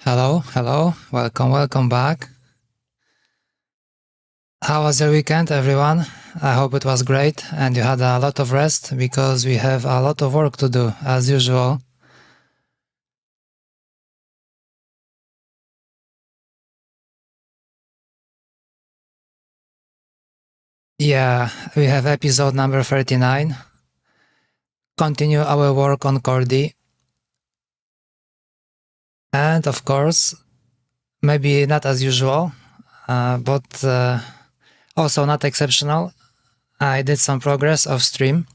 Hello, welcome back. How was your weekend, everyone? I hope it was great and you had a lot of rest because we have a lot of work to do, as usual. Yeah, we have episode number 39. Continue our work on Chordie. And of course, maybe not as usual, but also not exceptional. I did some progress off stream.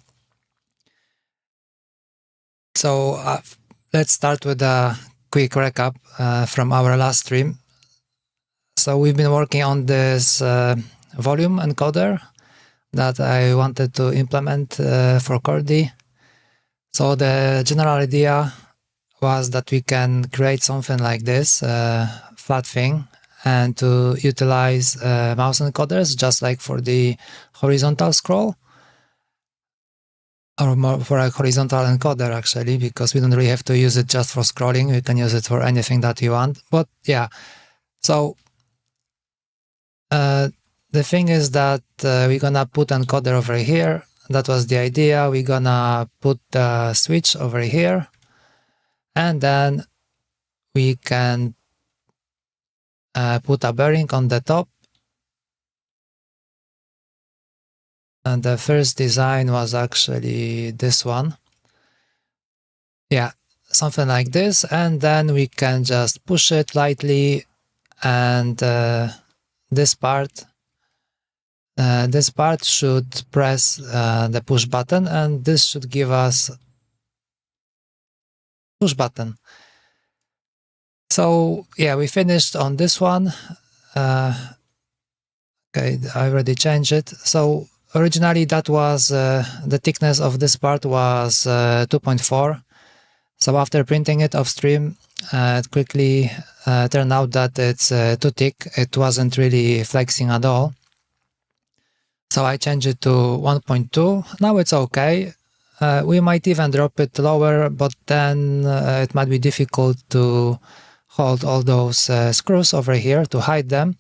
So let's start with a quick recap from our last stream. So we've been working on this volume encoder that I wanted to implement for Chordie. So the general idea was that we can create something like this, flat thing, and to utilize mouse encoders just like for the horizontal scroll, or more for a horizontal encoder actually, because we don't really have to use it just for scrolling, we can use it for anything that you want. But yeah, so the thing is that we're gonna put encoder over here. That was the idea. We're gonna put the switch over here, and then we can put a bearing on the top. And the first design was actually this one. Yeah, something like this. And then we can just push it lightly, and this part should press the push button, and this should give us push button. So yeah, we finished on this one. Okay, I already changed it. So originally that was the thickness of this part was 2.4. So after printing it off stream, it quickly turned out that it's too thick. It wasn't really flexing at all. So I changed it to 1.2. Now it's okay. We might even drop it lower, but then it might be difficult to hold all those screws over here to hide them.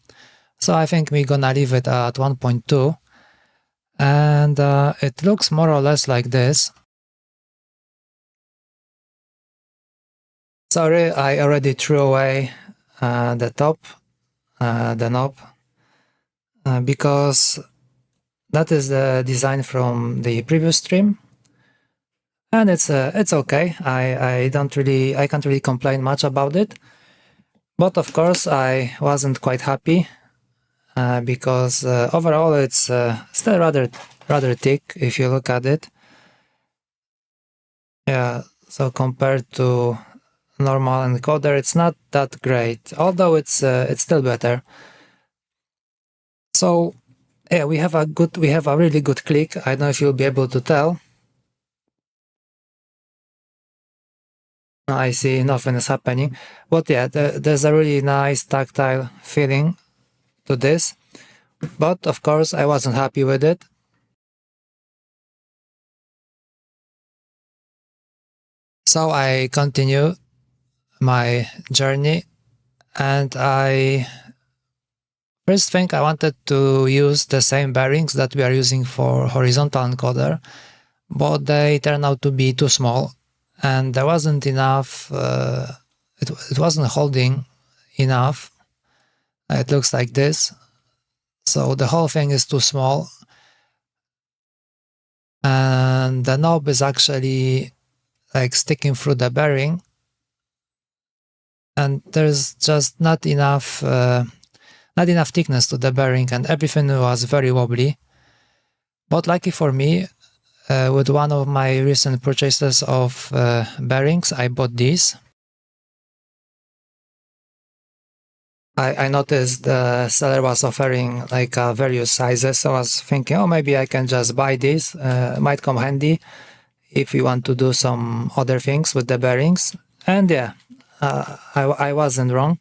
So I think we're gonna leave it at 1.2. And it looks more or less like this. Sorry, I already threw away the top, the knob, because that is the design from the previous stream, and it's okay. I can't really complain much about it, but of course I wasn't quite happy because overall it's still rather thick if you look at it. Yeah, so compared to normal encoder, it's not that great, although it's still better. So yeah, we have a really good click. I don't know if you'll be able to tell. I see nothing is happening, but yeah, there's a really nice tactile feeling to this. But of course, I wasn't happy with it. So I continue my journey, and first thing I wanted to use the same bearings that we are using for horizontal encoder, but they turned out to be too small, and there wasn't enough, it wasn't holding enough. It looks like this. So the whole thing is too small, and the knob is actually like sticking through the bearing, and there's just not enough thickness to the bearing, and everything was very wobbly. But lucky for me, with one of my recent purchases of bearings, I bought these. I noticed the seller was offering like various sizes, so I was thinking, oh, maybe I can just buy this. Might come handy if you want to do some other things with the bearings. And yeah, I wasn't wrong.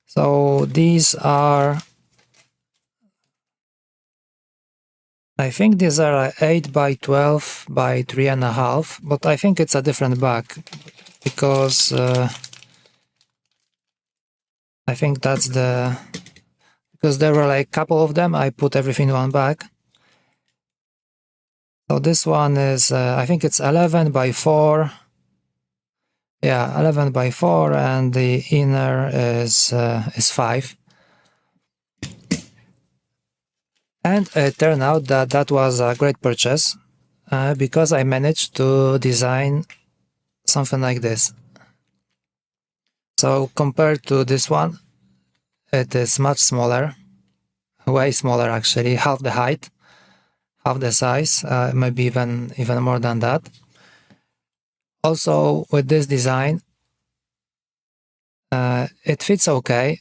So these are, I think these are 8 by 12 by 3.5, but I think it's a different bag because I think that's because there were like a couple of them, I put everything in one bag. So this one is, I think it's 11 by 4. Yeah, 11 by 4, and the inner is 5. And it turned out that that was a great purchase because I managed to design something like this. So compared to this one, it is much smaller, way smaller actually, half the height, half the size, maybe even more than that. Also, with this design, it fits okay.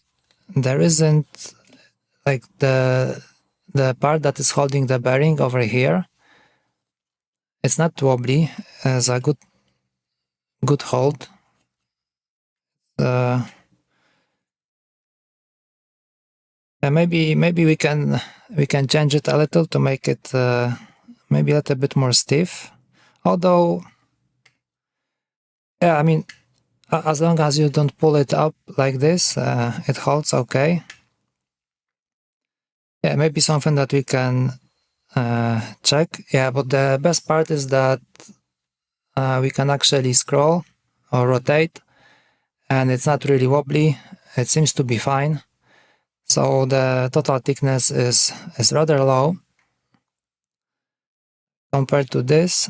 There isn't like the part that is holding the bearing over here. It's not wobbly, has a good hold. Maybe we can change it a little to make it maybe a little bit more stiff. Although, yeah, I mean, as long as you don't pull it up like this, it holds okay. Yeah, maybe something that we can check. Yeah, but the best part is that we can actually scroll or rotate, and it's not really wobbly. It seems to be fine. So the total thickness is rather low compared to this.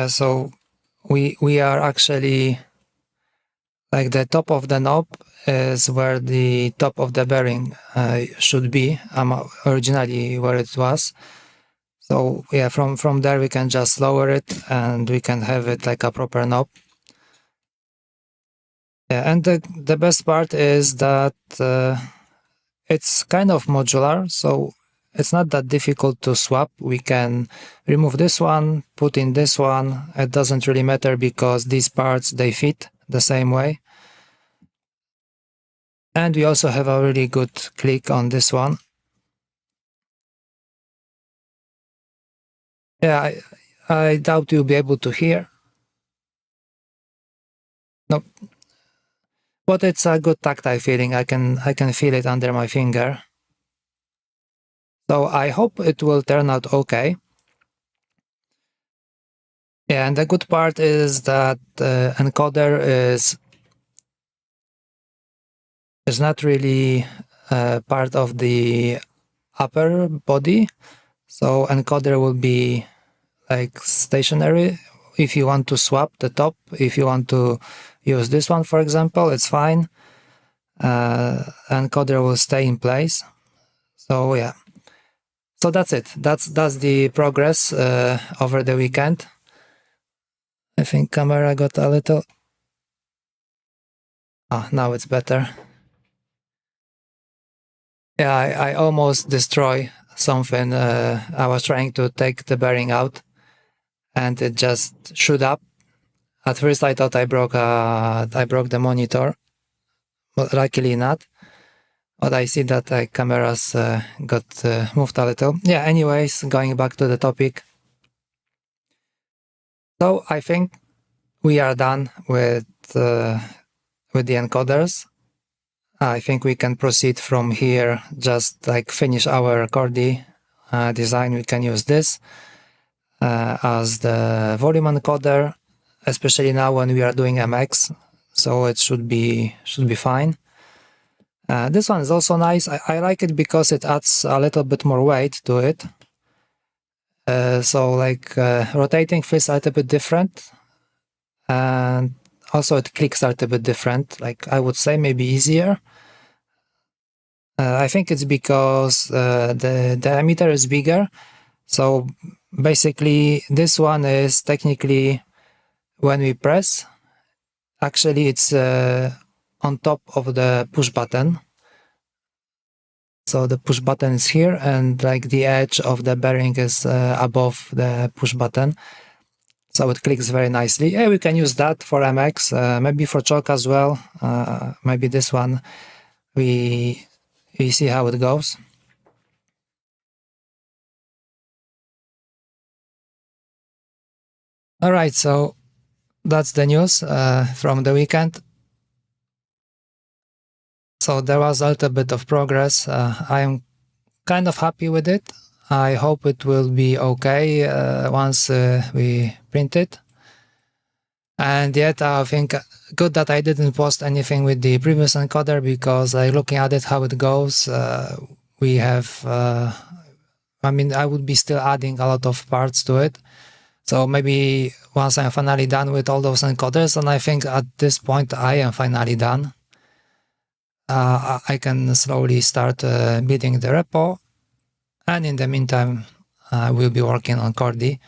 So we are actually like the top of the knob is where the top of the bearing should be, originally where it was. So yeah, from there we can just lower it and we can have it like a proper knob. Yeah, and the best part is that it's kind of modular, so it's not that difficult to swap. We can remove this one, put in this one. It doesn't really matter because these parts, they fit the same way. And we also have a really good click on this one. Yeah, I doubt you'll be able to hear. Nope. But it's a good tactile feeling. I can feel it under my finger. So I hope it will turn out okay. Yeah, and the good part is that the encoder is not really part of the upper body. So encoder will be like stationary. If you want to swap the top, if you want to use this one, for example, it's fine. Encoder will stay in place. So yeah. So that's it. That's the progress over the weekend. I think camera got a little... now it's better. Yeah, I almost destroy something. I was trying to take the bearing out and it just shoot up. At first I thought I broke the monitor, but luckily not. But I see that the cameras got moved a little. Yeah, anyways, going back to the topic. So I think we are done with the encoders. I think we can proceed from here, just like finish our Chordie design. We can use this as the volume encoder, especially now when we are doing MX. So it should be fine. This one is also nice. I like it because it adds a little bit more weight to it. So like rotating feels a little bit different. And also it clicks a little bit different. Like I would say maybe easier. I think it's because the diameter is bigger. So basically this one is technically when we press, actually it's on top of the push button. So the push button is here and like the edge of the bearing is above the push button. So it clicks very nicely. Yeah, we can use that for MX, maybe for choke as well. Maybe this one, we see how it goes. All right, so that's the news from the weekend. So there was a little bit of progress. I'm kind of happy with it. I hope it will be okay once we print it. And yet I think good that I didn't post anything with the previous encoder, because looking at it, how it goes, we have, I mean, I would be still adding a lot of parts to it. So maybe once I'm finally done with all those encoders, and I think at this point I am finally done, I can slowly start building the repo. And in the meantime, we'll be working on Chordie.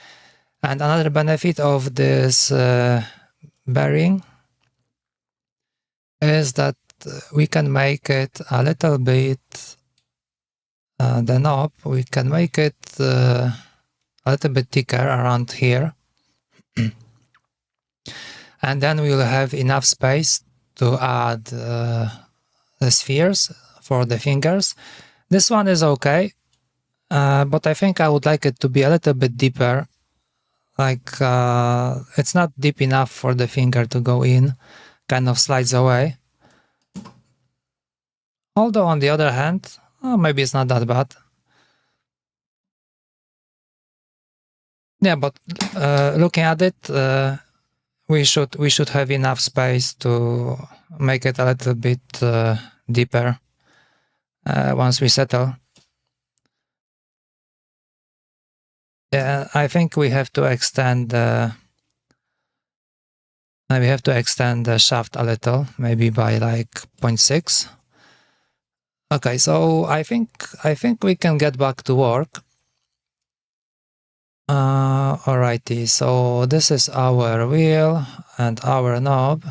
And another benefit of this bearing is that we can make it a little bit, the knob, we can make it a little bit thicker around here. And then we'll have enough space to add the spheres for the fingers. This one is okay, but I think I would like it to be a little bit deeper. Like, it's not deep enough for the finger to go in, kind of slides away. Although on the other hand, maybe it's not that bad. Yeah, but looking at it, we should have enough space to make it a little bit deeper once we settle. Yeah, I think we have to extend the shaft a little, maybe by like 0.6. Okay, so I think we can get back to work. Alrighty, so this is our wheel and our knob.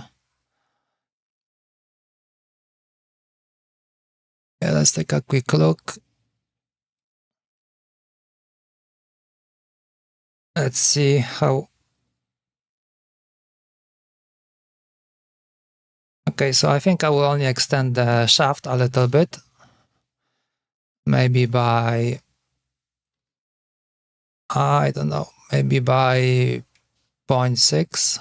Yeah, let's take a quick look. Let's see how. Okay, so I think I will only extend the shaft a little bit, maybe by, I don't know, maybe by 0.6.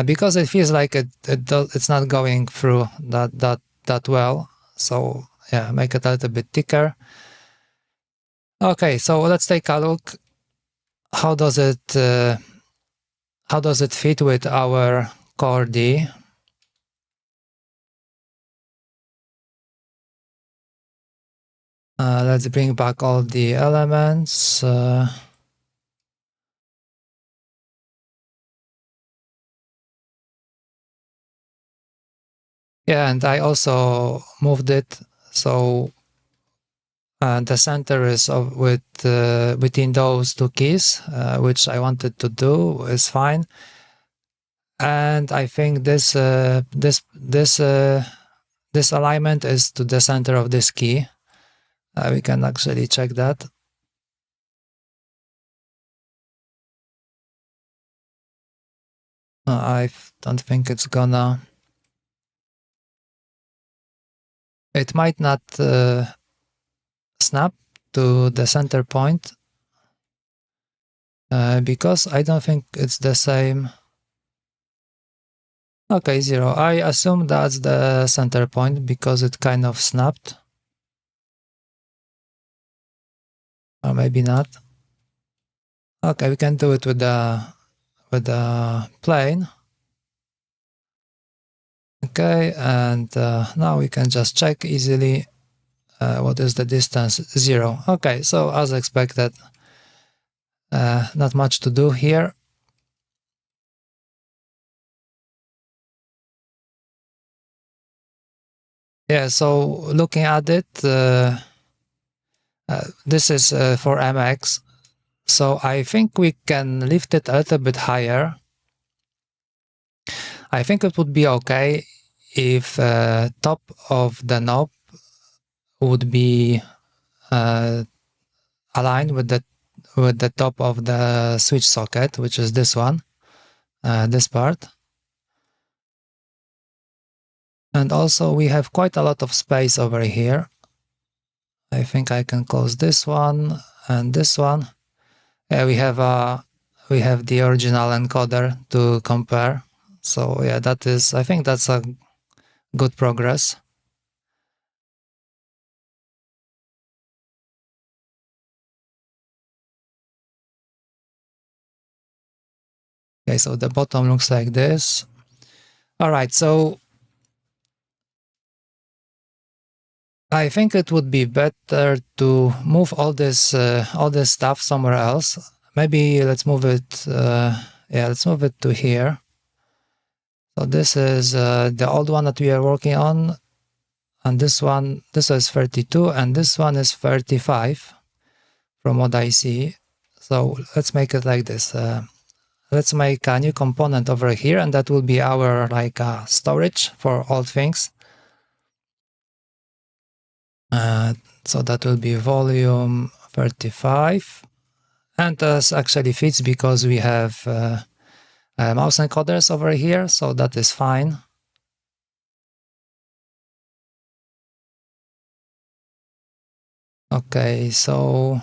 Because it feels like it's not going through that well. So yeah, make it a little bit thicker. Okay, so let's take a look. How does it fit with our Chordie? Let's bring back all the elements. Yeah, and I also moved it so the center is within those two keys, which I wanted to do is fine. And I think this alignment is to the center of this key. We can actually check that. I don't think it's gonna. It might not snap to the center point because I don't think it's the same. Okay, 0. I assume that's the center point because it kind of snapped. Or maybe not. Okay, we can do it with the plane. Okay, and now we can just check easily what is the distance. 0. Okay, so as expected, not much to do here. Yeah, so looking at it, this is for MX. So I think we can lift it a little bit higher. I think it would be okay if top of the knob would be aligned with the top of the switch socket, which is this one, this part. And also we have quite a lot of space over here. I think I can close this one and this one. Yeah, we have the original encoder to compare. So yeah, I think that's a good progress. Okay, so the bottom looks like this. All right, so I think it would be better to move all this stuff somewhere else. Maybe let's move it. Yeah, let's move it to here. So this is the old one that we are working on, and this is 32, and this one is 35, from what I see. So let's make it like this. Let's make a new component over here, and that will be our storage for all things. So that will be volume 35, and this actually fits because we have mouse encoders over here, so that is fine. Okay, so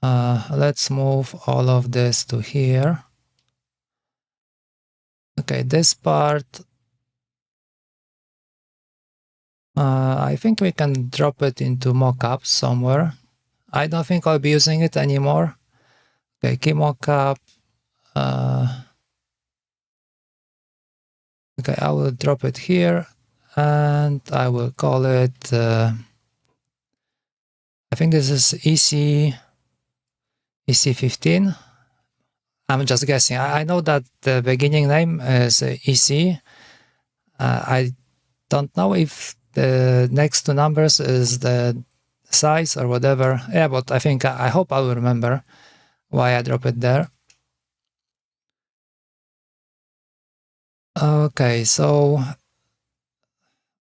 let's move all of this to here. Okay, this part, I think we can drop it into mockup somewhere. I don't think I'll be using it anymore. Okay, key mockup. Okay, I will drop it here, and I will call it, I think this is EC15. I'm just guessing. I know that the beginning name is EC. I don't know if the next two numbers is the size or whatever. Yeah, but I hope I will remember why I drop it there. Okay, so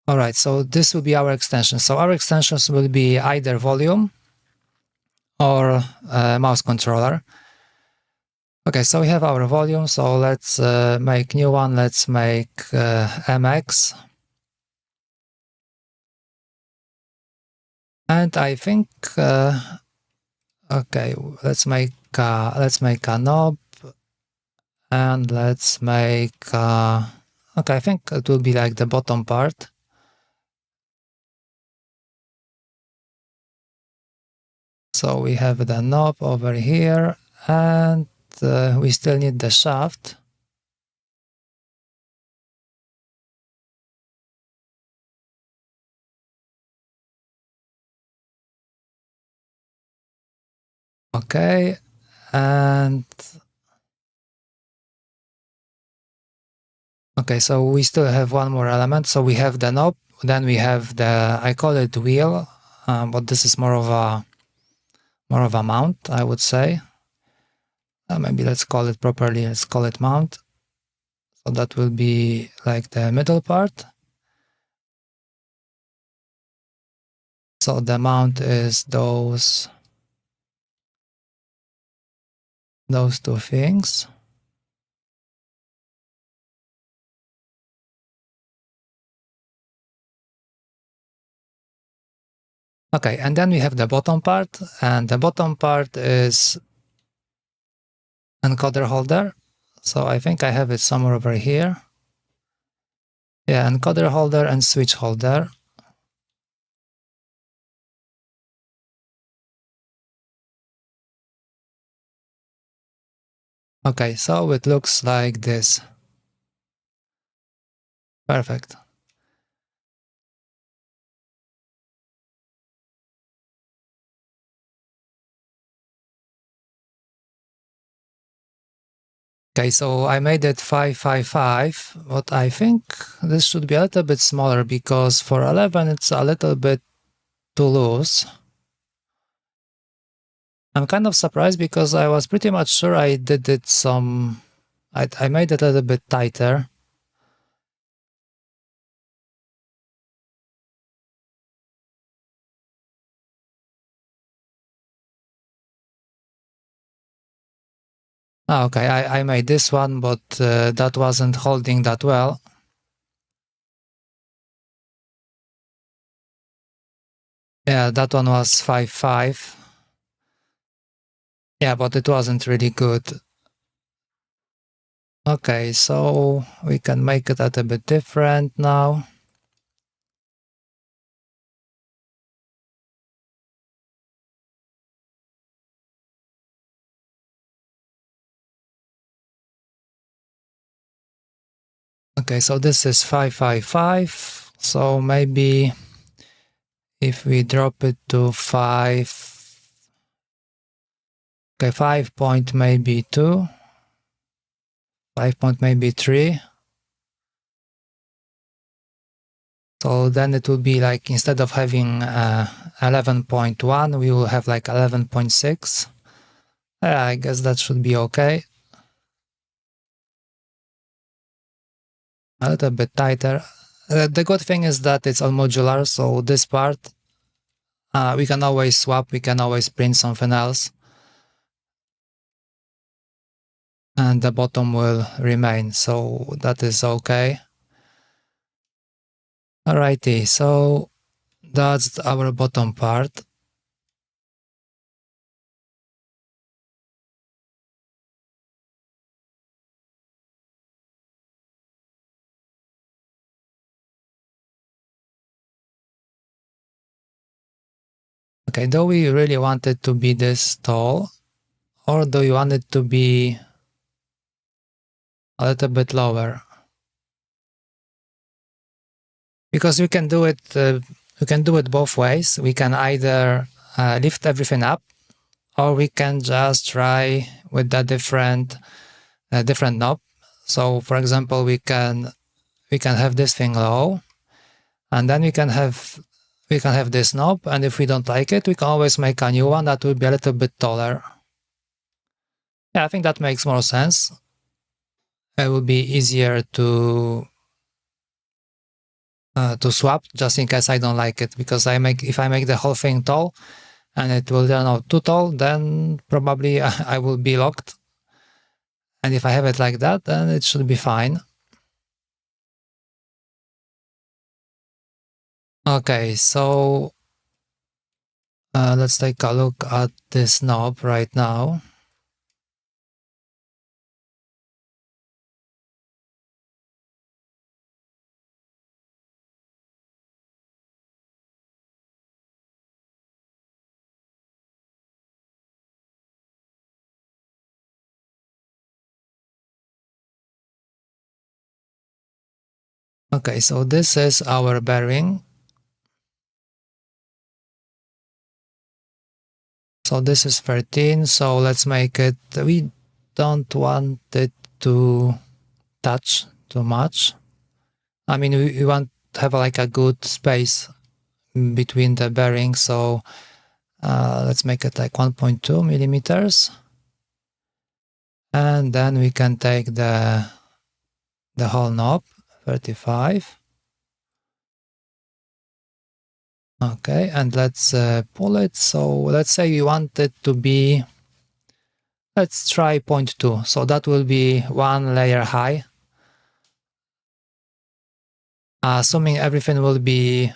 all right, so this will be our extension. So our extensions will be either volume or mouse controller. Okay, so we have our volume, so let's make new one. Let's make MX. And I think, okay, let's make a knob, and let's make, okay, I think it will be like the bottom part. So we have the knob over here, and we still need the shaft. Okay, and okay, so we still have one more element. So we have the knob, then we have I call it wheel, but this is more of a mount, I would say. Maybe let's call it properly. Let's call it mount. So that will be like the middle part. So the mount is those two things. Okay, and then we have the bottom part, and the bottom part is encoder holder. So I think I have it somewhere over here. Yeah, encoder holder and switch holder. Okay, so it looks like this. Perfect. Okay, so I made it 555, but I think this should be a little bit smaller because for 11 it's a little bit too loose. I'm kind of surprised because I was pretty much sure I did it I made it a little bit tighter. Okay, I made this one, but that wasn't holding that well. Yeah, that one was 5.5. Yeah, but it wasn't really good. Okay, so we can make it a little bit different now. Okay, so this is 555. So maybe if we drop it to 5, okay, 5 point maybe 2, 5 point maybe 3. So then it will be like, instead of having 11.1, we will have like 11.6. Yeah, I guess that should be okay. A little bit tighter. The good thing is that it's all modular, so this part, we can always swap, we can always print something else. And the bottom will remain, so that is okay. Alrighty, so that's our bottom part. Okay, do we really want it to be this tall? Or do you want it to be a little bit lower? Because we can do it both ways. We can either lift everything up, or we can just try with the different knob. So for example, we can have this thing low, and then we can have this knob, and if we don't like it, we can always make a new one that will be a little bit taller. Yeah, I think that makes more sense. It will be easier to swap, just in case I don't like it, because if I make the whole thing tall and it will turn out too tall, then probably I will be locked. And if I have it like that, then it should be fine. Okay, so let's take a look at this knob right now. Okay, so this is our bearing. So this is 13, so let's make it, we don't want it to touch too much. I mean, we want to have like a good space between the bearings, so let's make it like 1.2 millimeters. And then we can take the whole knob, 35. Okay, and let's pull it. So let's say you want it to be, let's try 0.2. So that will be one layer high. Assuming everything will be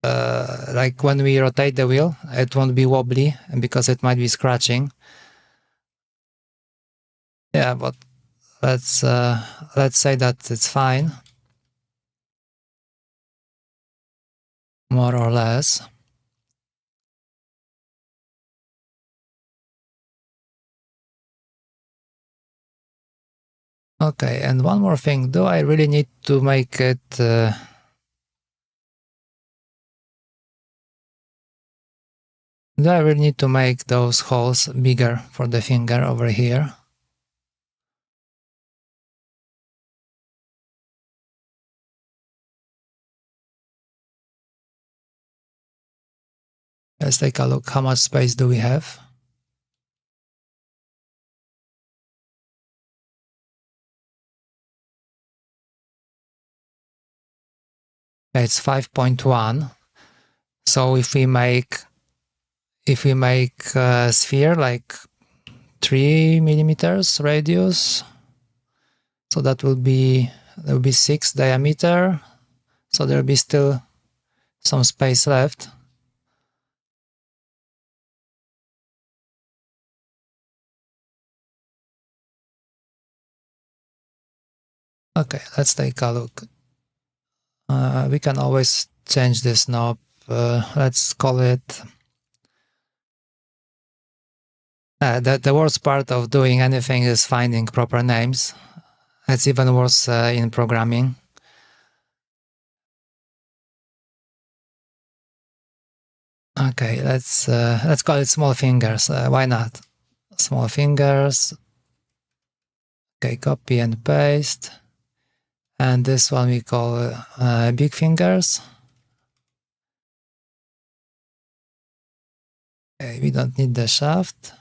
like when we rotate the wheel, it won't be wobbly because it might be scratching. Yeah, but let's say that it's fine, more or less. Okay, and one more thing. Do I really need to make it do I really need to make those holes bigger for the finger over here? Let's take a look. How much space do we have? It's 5.1. So if we make a sphere like 3 millimeters radius, so that will be 6 diameter. So there will be still some space left. Okay, let's take a look. We can always change this knob. Let's call it... the worst part of doing anything is finding proper names. It's even worse in programming. Okay, let's call it small fingers. Why not? Small fingers. Okay, copy and paste. And this one we call big fingers. Okay, we don't need the shaft.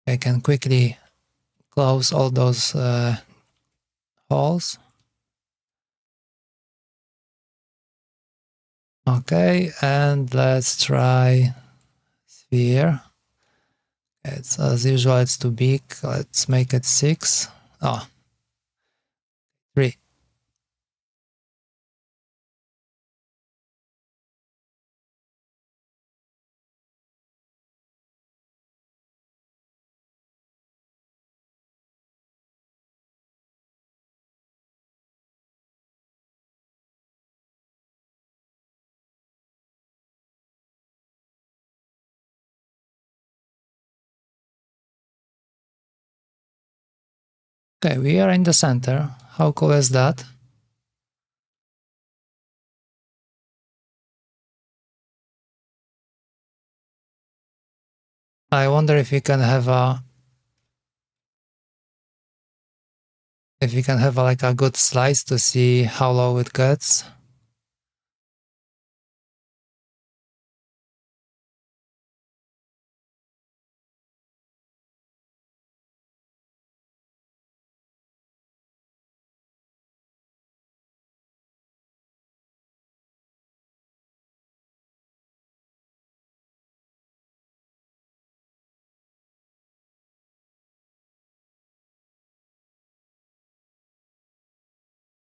I can quickly close all those holes. Okay, and let's try sphere. It's as usual, it's too big. Let's make it 6. Oh, 3. Okay, we are in the center. How cool is that? I wonder if we can have a like a good slice to see how low it gets.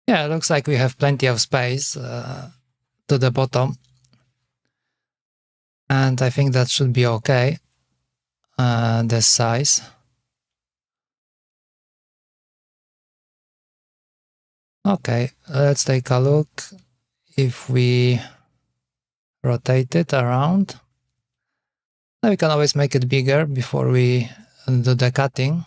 Yeah, it looks like we have plenty of space to the bottom. And I think that should be okay, this size. Okay, let's take a look. If we rotate it around, now we can always make it bigger before we do the cutting.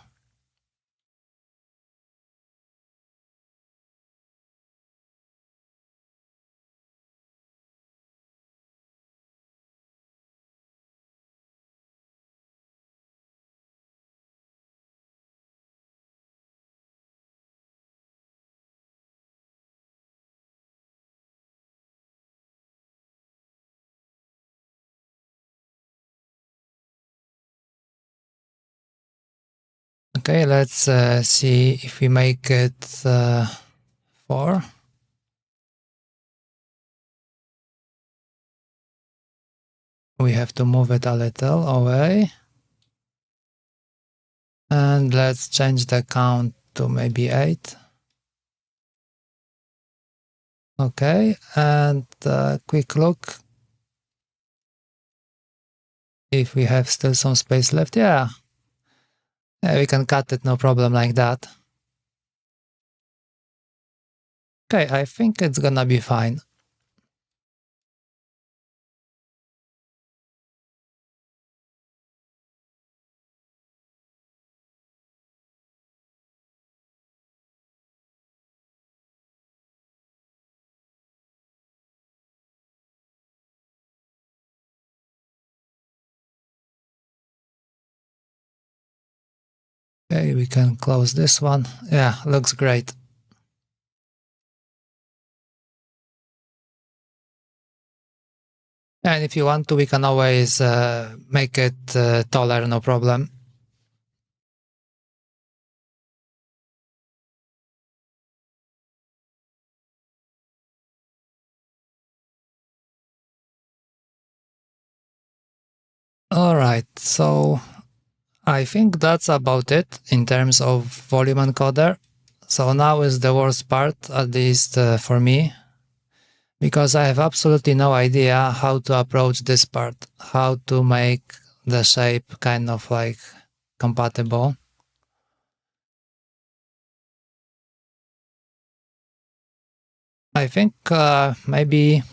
Okay, let's see if we make it 4. We have to move it a little away. And let's change the count to maybe 8. Okay, and quick look. If we have still some space left, yeah, we can cut it, no problem like that. Okay, I think it's gonna be fine. Okay, we can close this one. Yeah, looks great. And if you want to, we can always make it taller, no problem. Alright, so I think that's about it in terms of volume encoder. So now is the worst part, at least for me, because I have absolutely no idea how to approach this part, how to make the shape kind of like compatible. I think maybe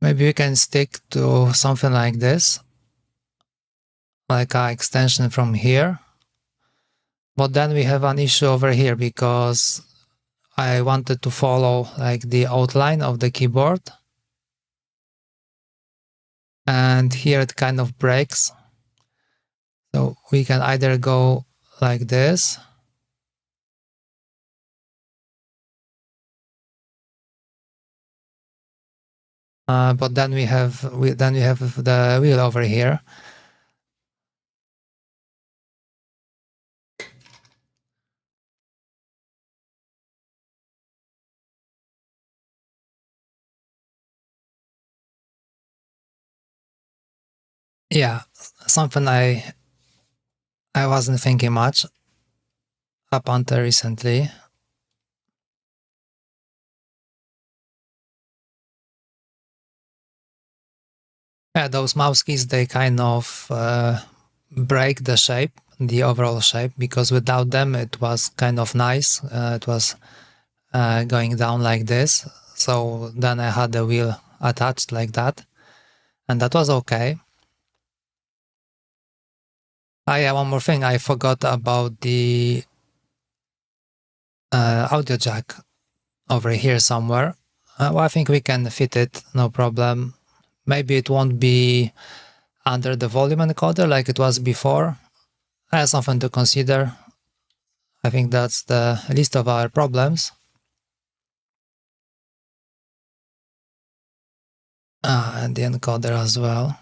we can stick to something like this, like an extension from here. But then we have an issue over here because I wanted to follow like the outline of the keyboard. And here it kind of breaks. So we can either go like this. But then we have the wheel over here. Yeah, something I wasn't thinking much up until recently. Yeah, those mouse keys, they kind of break the shape, the overall shape, because without them it was kind of nice. It was going down like this. So then I had the wheel attached like that, and that was okay. Yeah, one more thing, I forgot about the audio jack over here somewhere. Well, I think we can fit it, no problem. Maybe it won't be under the volume encoder like it was before. Something to consider. I think that's the least of our problems. And the encoder as well.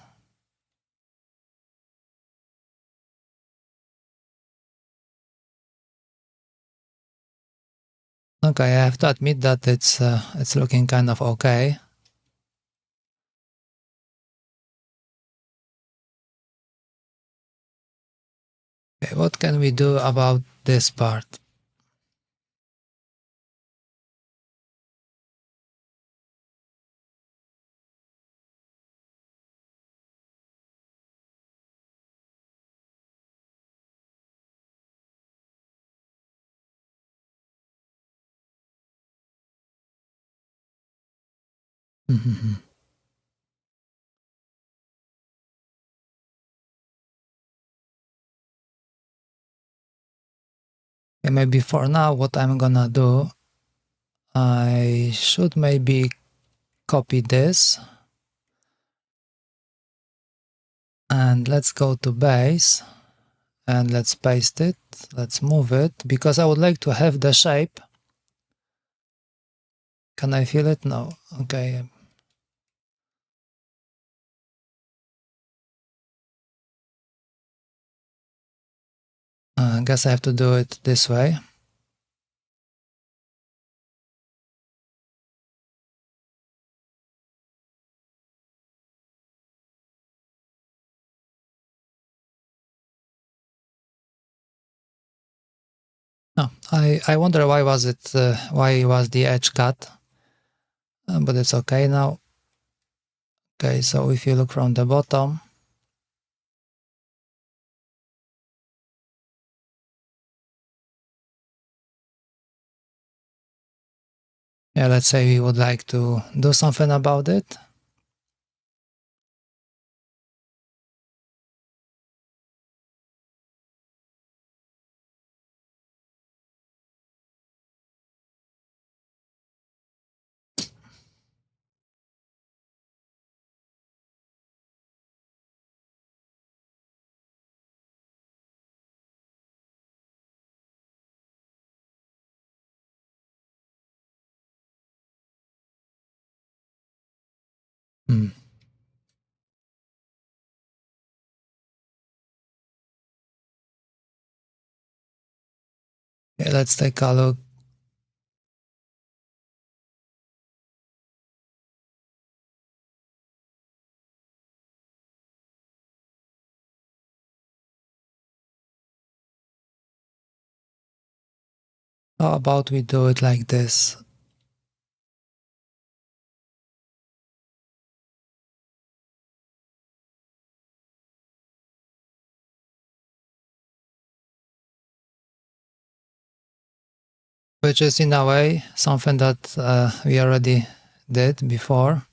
Okay, I have to admit that it's looking kind of okay. Okay, what can we do about this part? Okay, maybe for now, what I'm gonna do, I should maybe copy this. And let's go to base. And let's paste it. Let's move it, because I would like to have the shape. Can I feel it? No. Okay. I guess I have to do it this way. No, I wonder why was the edge cut, but it's okay now. Okay, so if you look from the bottom, yeah, let's say we would like to do something about it. Hmm. Okay, let's take a look. How about we do it like this? Which is in a way something that we already did before.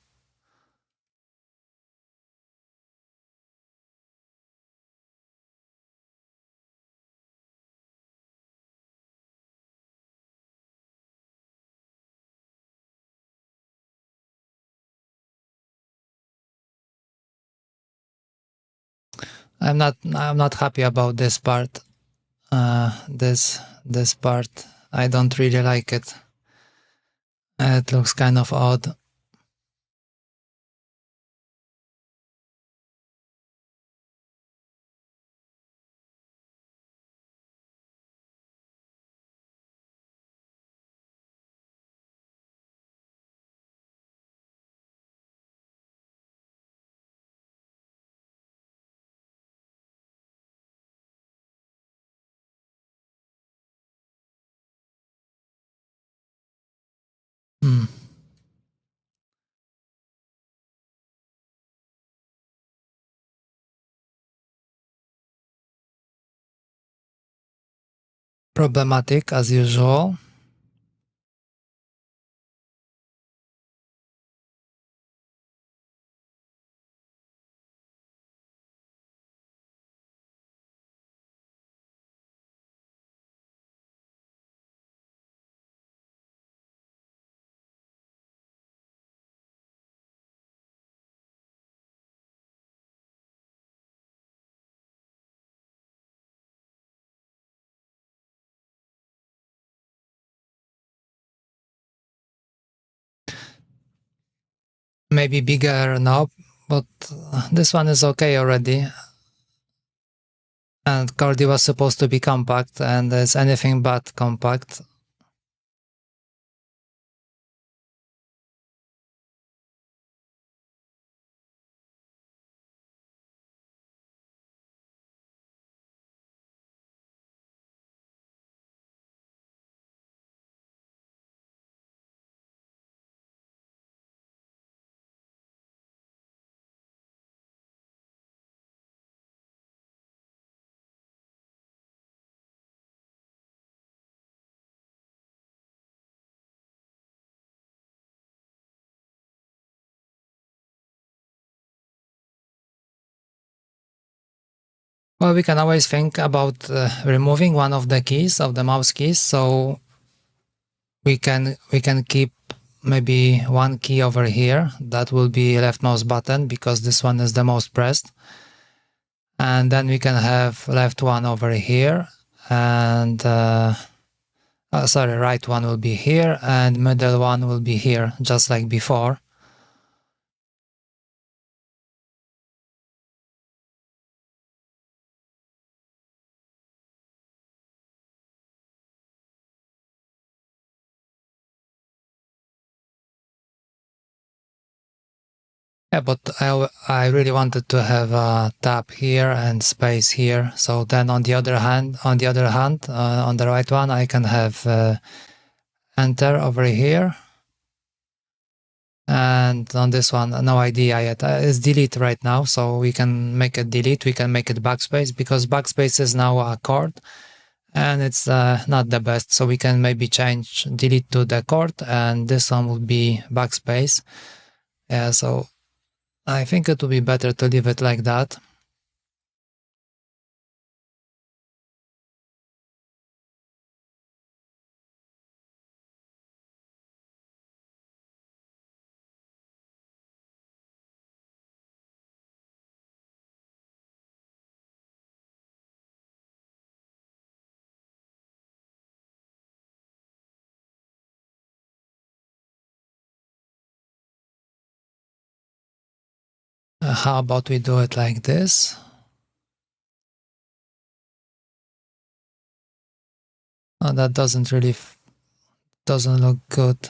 I'm not happy about this part. This part, I don't really like it. It looks kind of odd. Hmm. Problematic as usual. Maybe bigger knob, but this one is okay already. And Chordie was supposed to be compact, and it's anything but compact. Well, we can always think about removing one of the keys, of the mouse keys, so we can keep maybe one key over here. That will be left mouse button, because this one is the most pressed. And then we can have left one over here, and sorry, right one will be here, and middle one will be here, just like before. Yeah, but I really wanted to have a tab here and space here. So then on the other hand, on the right one, I can have enter over here. And on this one, no idea yet. It's delete right now, so we can make it delete. We can make it backspace, because backspace is now a chord, and it's not the best. So we can maybe change delete to the chord, and this one would be backspace. Yeah, so I think it would be better to leave it like that. How about we do it like this? Oh, that doesn't really doesn't look good.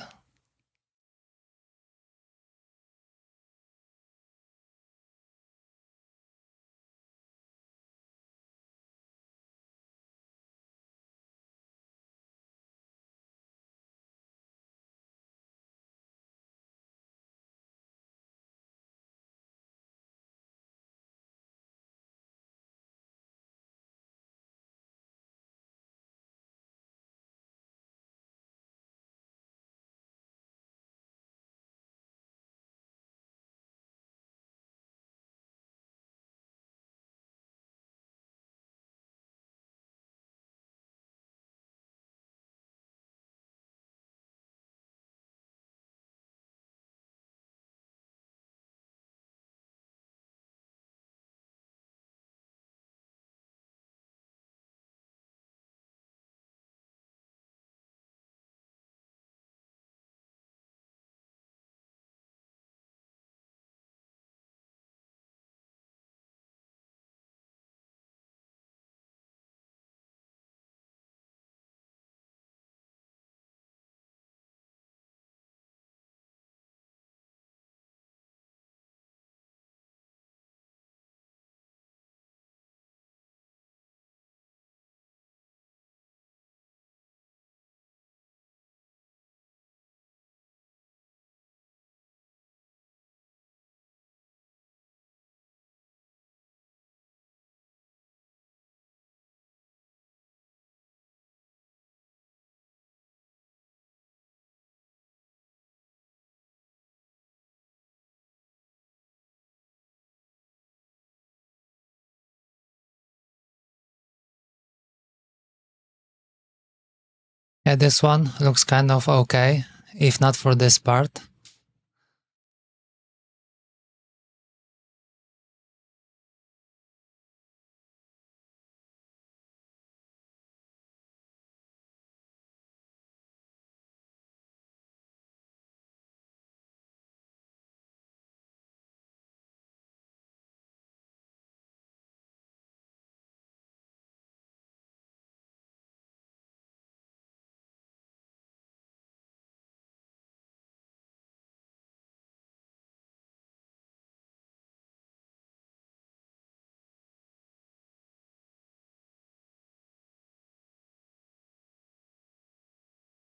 Okay, this one looks kind of okay, if not for this part.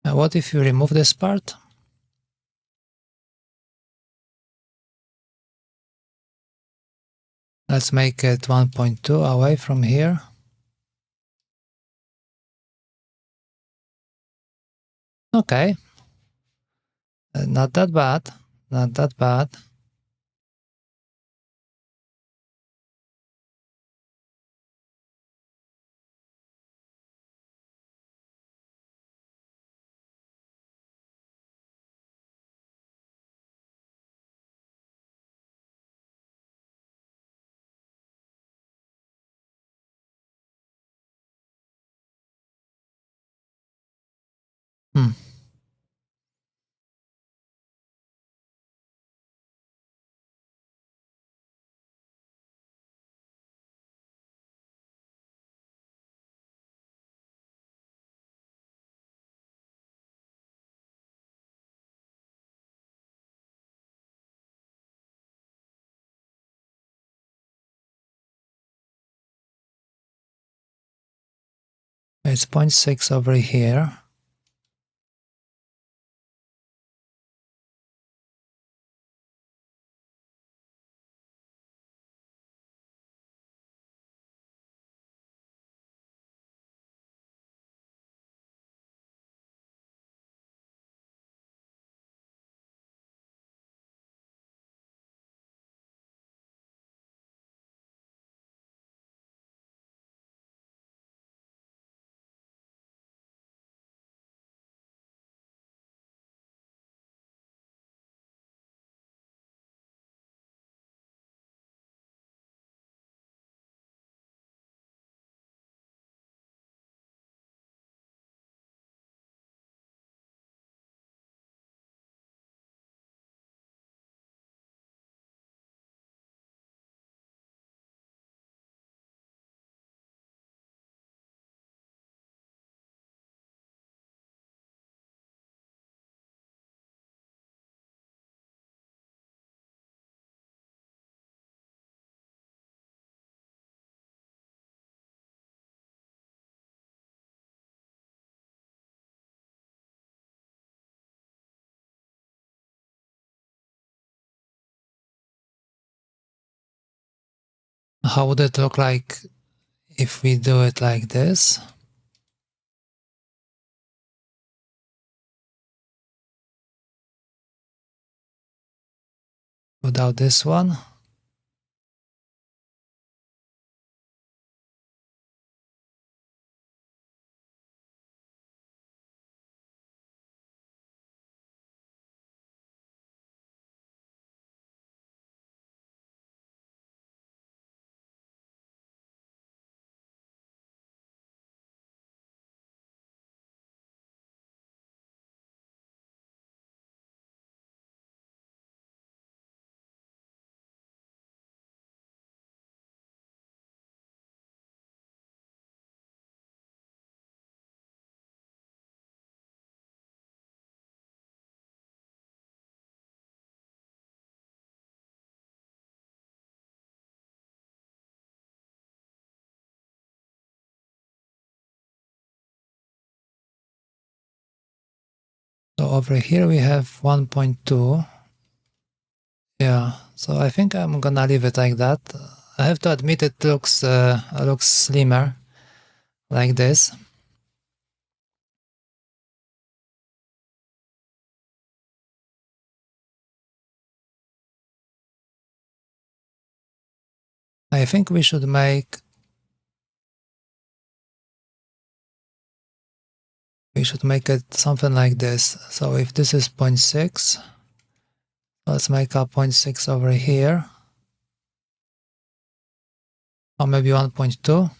What if you remove this part? Let's make it 1.2 away from here. Okay. Not that bad. Not that bad. Hmm. It's 0.6 over here. How would it look like if we do it like this? Without this one? So over here we have 1.2. Yeah, so I think I'm gonna leave it like that. I have to admit it looks slimmer like this. I think we should we should make it something like this. So if this is 0.6, let's make a 0.6 over here, or maybe 1.2.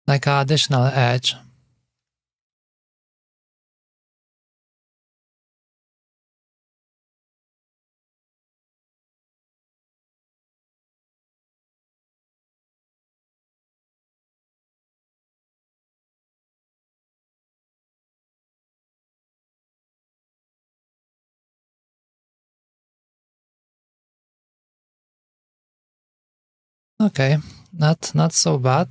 Like an additional edge. Okay, not so bad.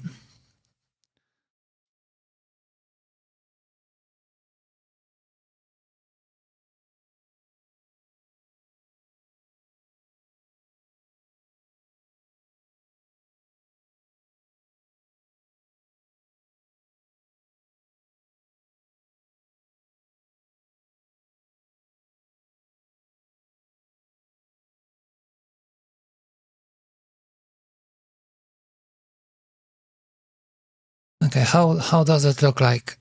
Okay, how does it look like?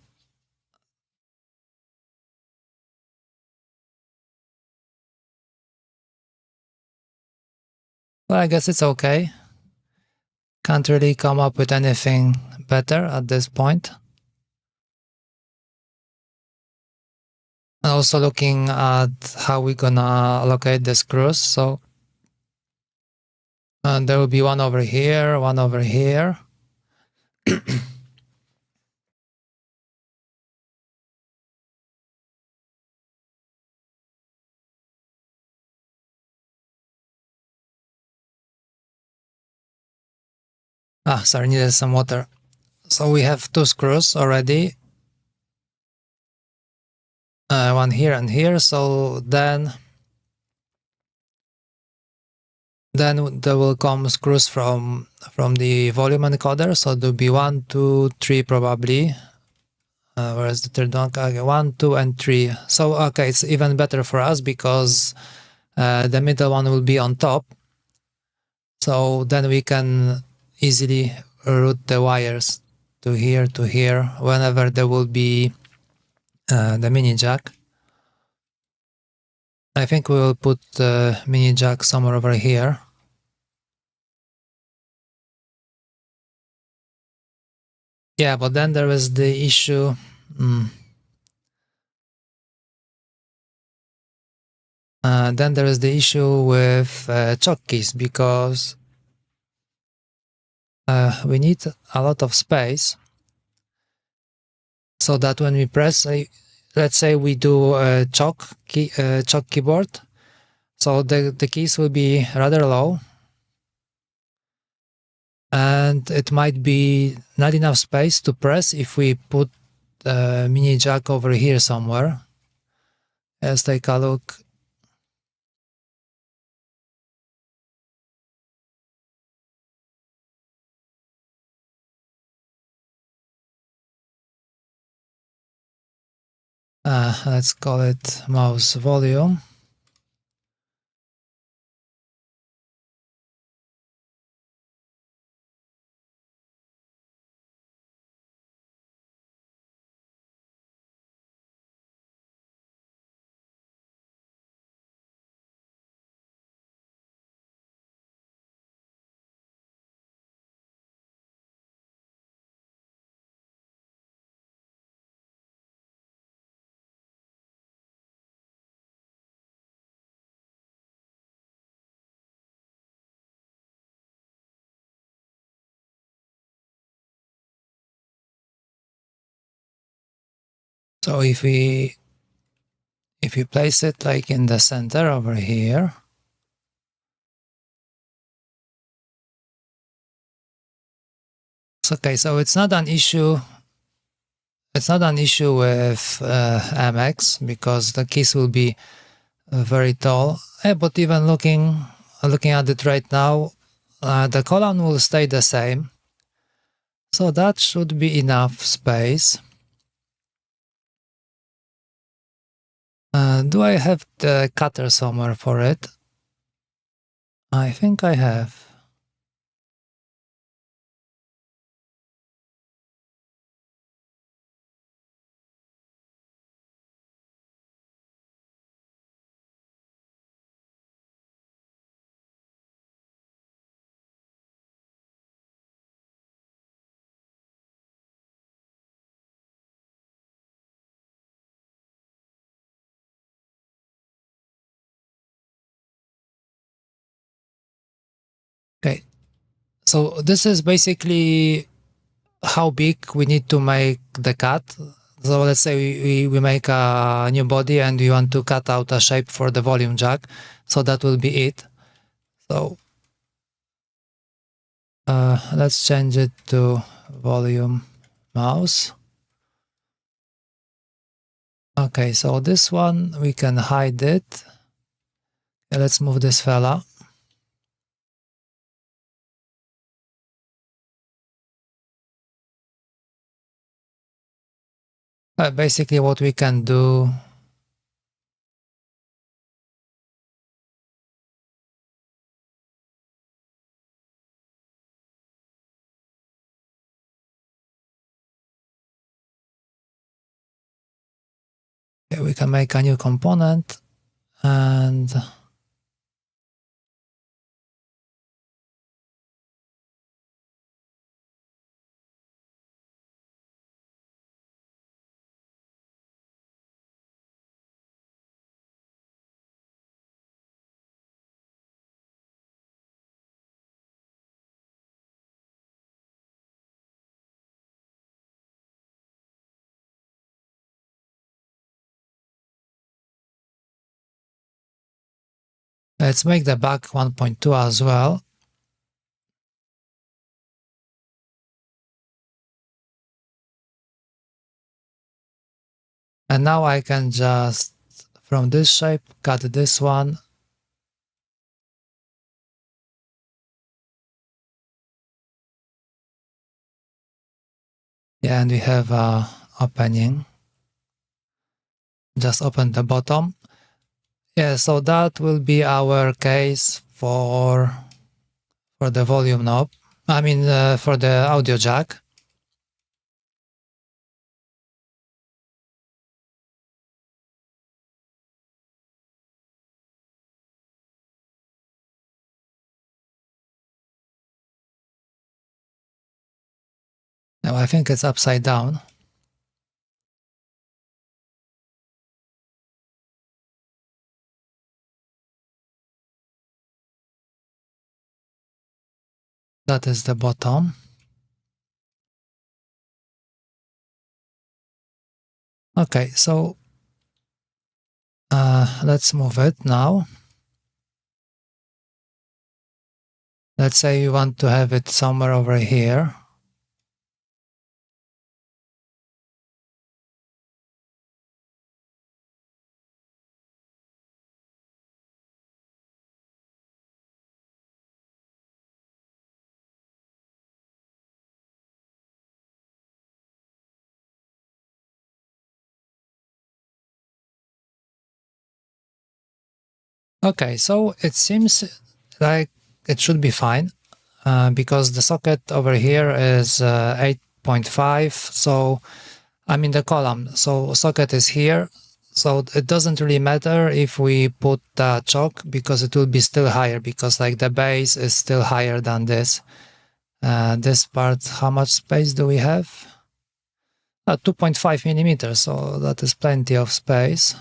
Well, I guess it's okay. Can't really come up with anything better at this point. And also looking at how we're gonna allocate the screws. So there will be one over here, one over here. Sorry, needed some water. So we have two screws already. One here and here. So then there will come screws from the volume encoder. So there'll be 1, 2, 3 probably. Whereas the third one? Okay, 1, 2, and 3. So okay, it's even better for us because the middle one will be on top. So then we can easily route the wires to here whenever there will be the mini jack. I think we will put the mini jack somewhere over here. Yeah, but then there is the issue. Then there is the issue with choke keys because we need a lot of space so that when we press, let's say we do a choke keyboard, so the keys will be rather low, and it might be not enough space to press if we put the mini jack over here somewhere. Let's take a look. Let's call it mouse volume. So if we place it like in the center over here, okay, so it's not an issue. It's not an issue with MX because the keys will be very tall. But even looking at it right now, the column will stay the same. So that should be enough space. Do I have the cutter somewhere for it? I think I have. Okay, so this is basically how big we need to make the cut. So let's say we make a new body and we want to cut out a shape for the volume jack. So that will be it. So let's change it to volume mouse. Okay, so this one we can hide it. Let's move this fella. Basically what we can do, we can make a new component and let's make the back 1.2 as well. And now I can just, from this shape, cut this one. Yeah, and we have a opening. Just open the bottom. Yeah, so that will be our case for the volume knob. I mean, for the audio jack. Now I think it's upside down. That is the bottom. Okay, so let's move it now. Let's say you want to have it somewhere over here. Okay, so it seems like it should be fine because the socket over here is 8.5. So I'm in the column. So socket is here. So it doesn't really matter if we put the choke because it will be still higher because like the base is still higher than this. This part, how much space do we have? 2.5 millimeters. So that is plenty of space.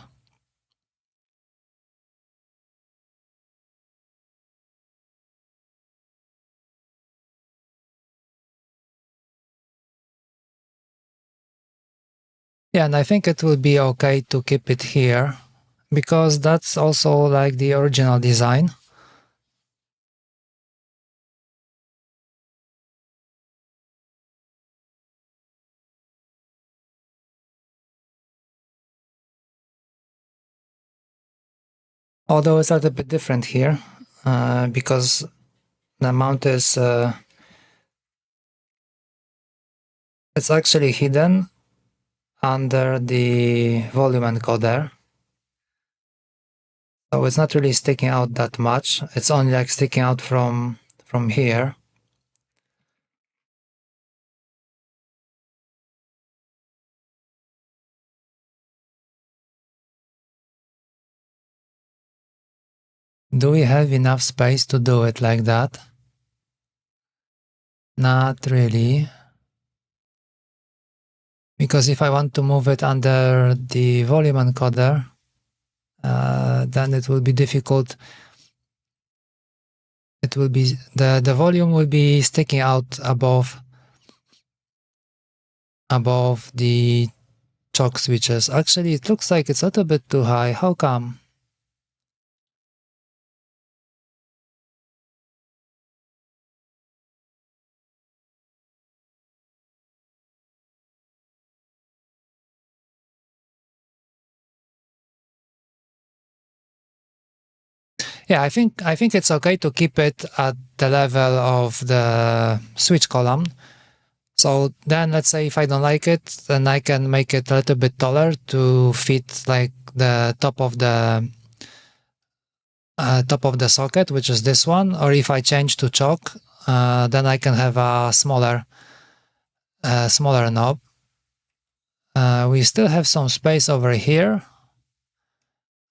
Yeah, and I think it will be okay to keep it here, because that's also like the original design. Although it's a little bit different here, because the mount is it's actually hidden under the volume encoder. So it's not really sticking out that much. It's only like sticking out from here. Do we have enough space to do it like that? Not really. Because if I want to move it under the volume encoder, then it will be difficult. It will be the volume will be sticking out above the choke switches. Actually, it looks like it's a little bit too high. How come? Yeah, I think it's okay to keep it at the level of the switch column. So then let's say if I don't like it, then I can make it a little bit taller to fit like the top of the socket, which is this one. Or if I change to choke, then I can have a smaller knob. We still have some space over here.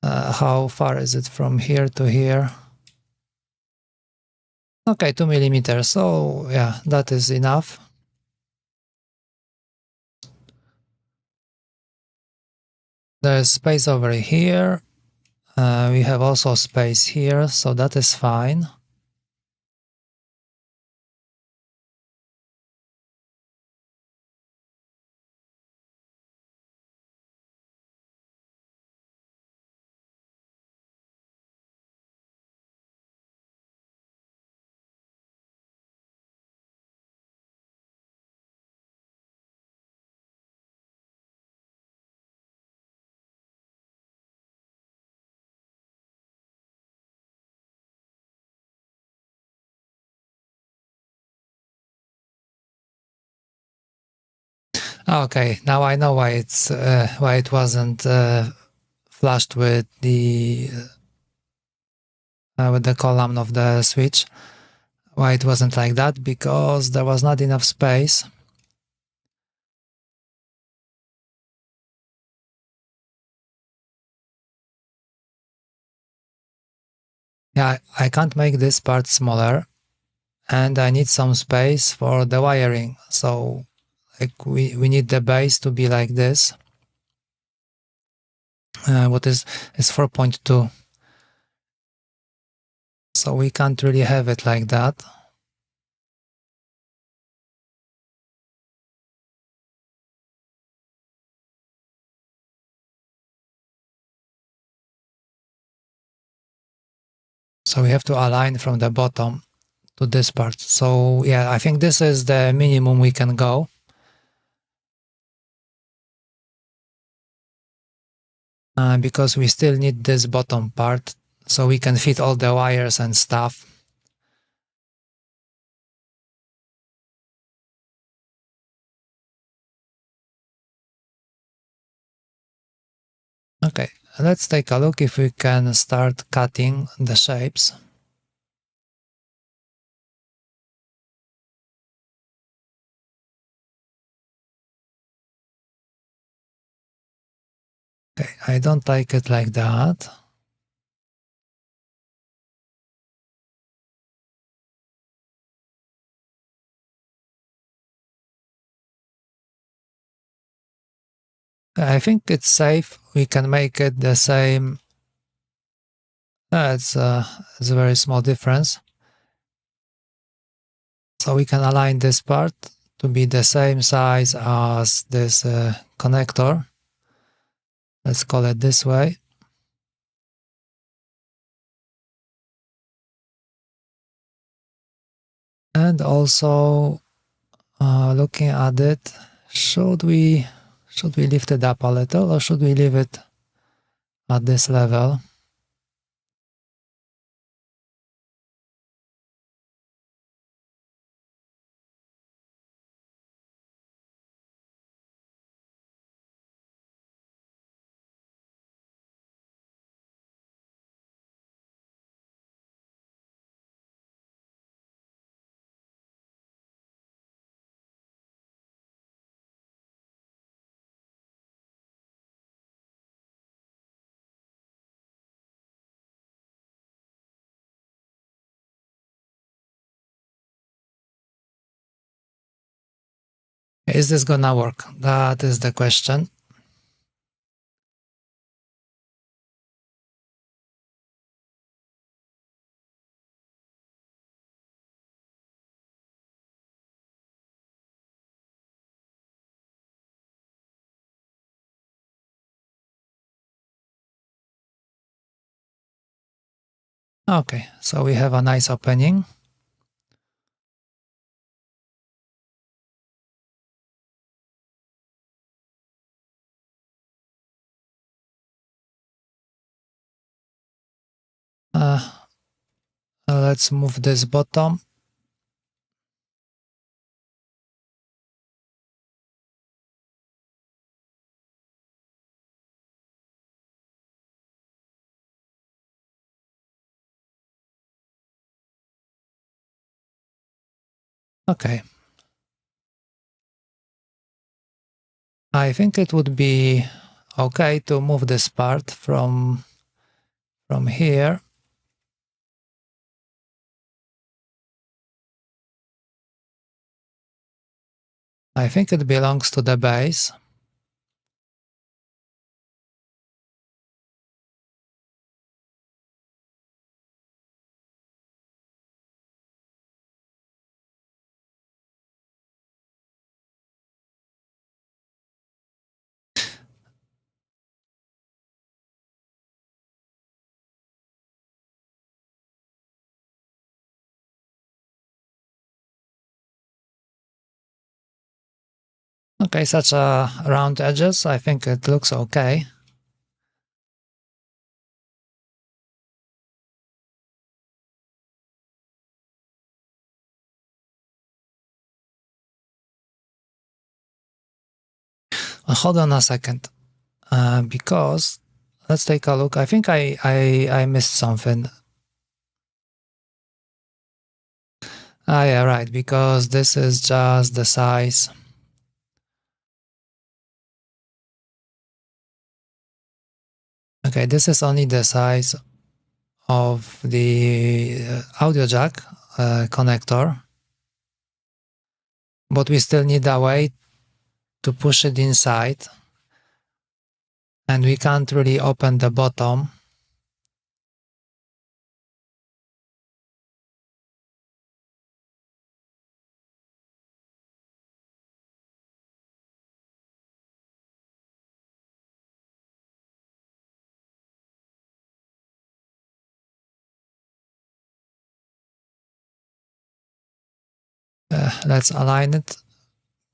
How far is it from here to here? Okay, 2 millimeters. So yeah, that is enough. There's space over here. We have also space here, so that is fine. Okay, now I know why it wasn't flushed with the column of the switch. Why it wasn't like that? Because there was not enough space. Yeah, I can't make this part smaller, and I need some space for the wiring. So like we need the base to be like this. What is 4.2. So we can't really have it like that. So we have to align from the bottom to this part. So yeah, I think this is the minimum we can go. Because we still need this bottom part so we can fit all the wires and stuff. Okay, let's take a look if we can start cutting the shapes. Okay, I don't like it like that. I think it's safe. We can make it the same. It's a very small difference. So we can align this part to be the same size as this connector. Let's call it this way. And also looking at it, should we lift it up a little, or should we leave it at this level? Is this gonna work? That is the question. Okay, so we have a nice opening. Let's move this bottom. Okay. I think it would be okay to move this part from here. I think it belongs to the base. Okay, such a round edges. I think it looks okay. Hold on a second, because let's take a look. I think I missed something. Ah, yeah, right, because this is just the size. Okay, this is only the size of the audio jack connector, but we still need a way to push it inside, and we can't really open the bottom. Let's align it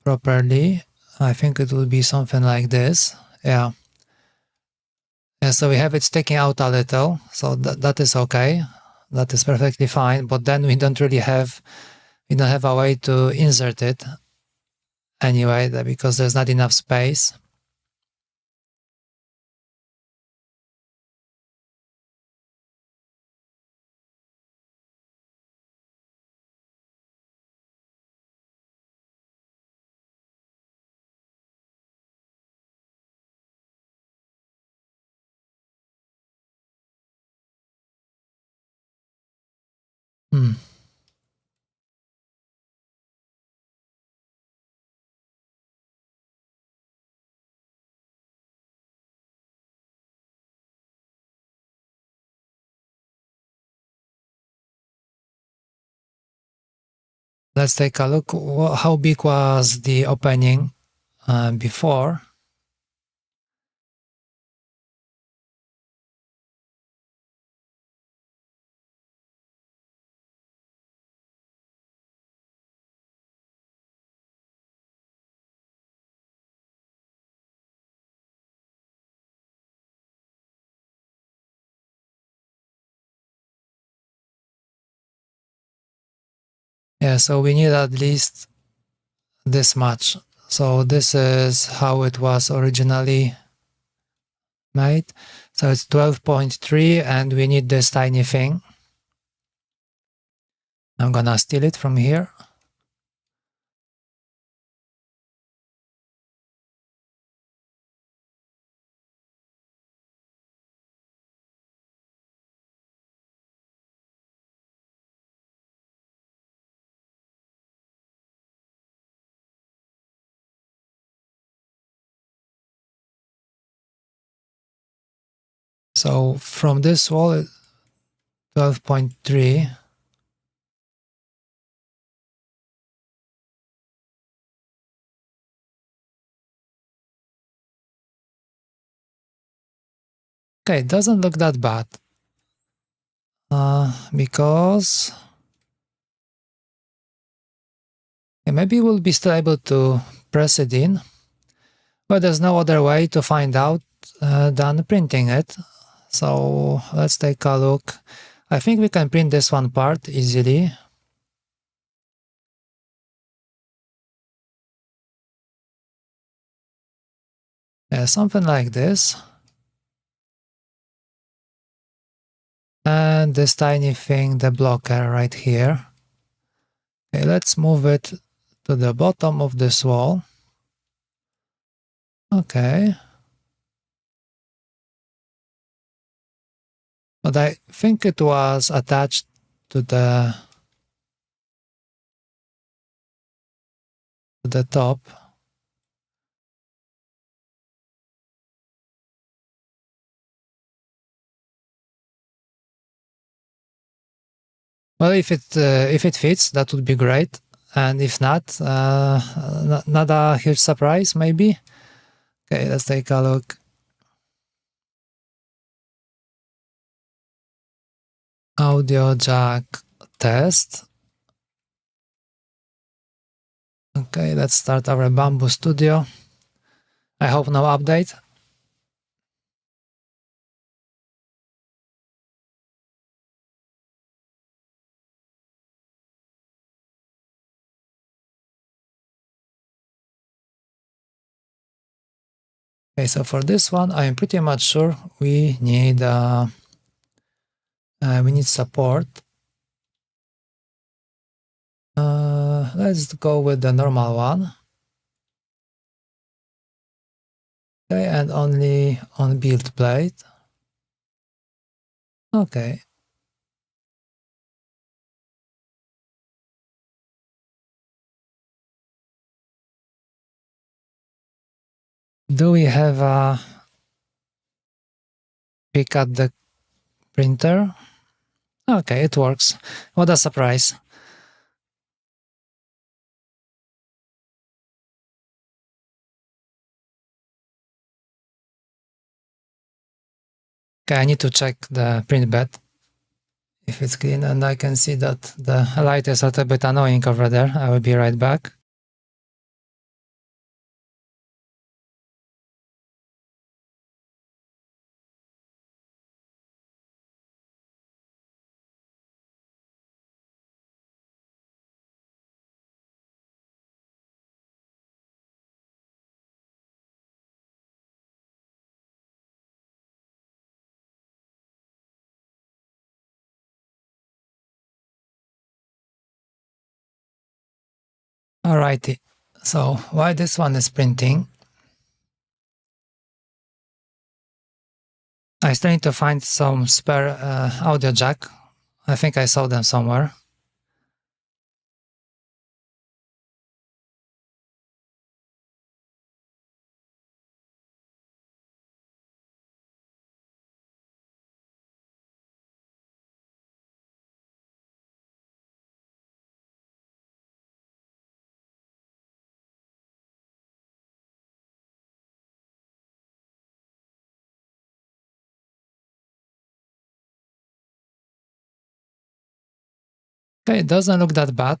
properly. I think it would be something like this. Yeah. Yeah, so we have it sticking out a little, so that is okay. That is perfectly fine, but then we don't have a way to insert it anyway, because there's not enough space. Hmm. Let's take a look. How big was the opening before? Yeah, so we need at least this much. So this is how it was originally made. So it's 12.3 and we need this tiny thing. I'm gonna steal it from here. So from this wall, 12.3. Okay, it doesn't look that bad. Because maybe we'll be still able to press it in, but there's no other way to find out than printing it. So let's take a look. I think we can print this one part easily. Yeah, something like this. And this tiny thing, the blocker right here. Okay, let's move it to the bottom of this wall. Okay. But I think it was attached to the top. Well, if it fits, that would be great. And if not, not a huge surprise, maybe. Okay, let's take a look. Audio jack test. Okay, let's start our Bamboo Studio. I hope no update. Okay, so for this one, I am pretty much sure we need support. Let's go with the normal one. Okay, and only on build plate. Okay. Do we have a pick at the printer? Okay, it works. What a surprise. Okay, I need to check the print bed if it's clean, and I can see that the light is a little bit annoying over there. I will be right back. Alrighty, so while this one is printing, I still need to find some spare audio jack. I think I saw them somewhere. Okay, it doesn't look that bad.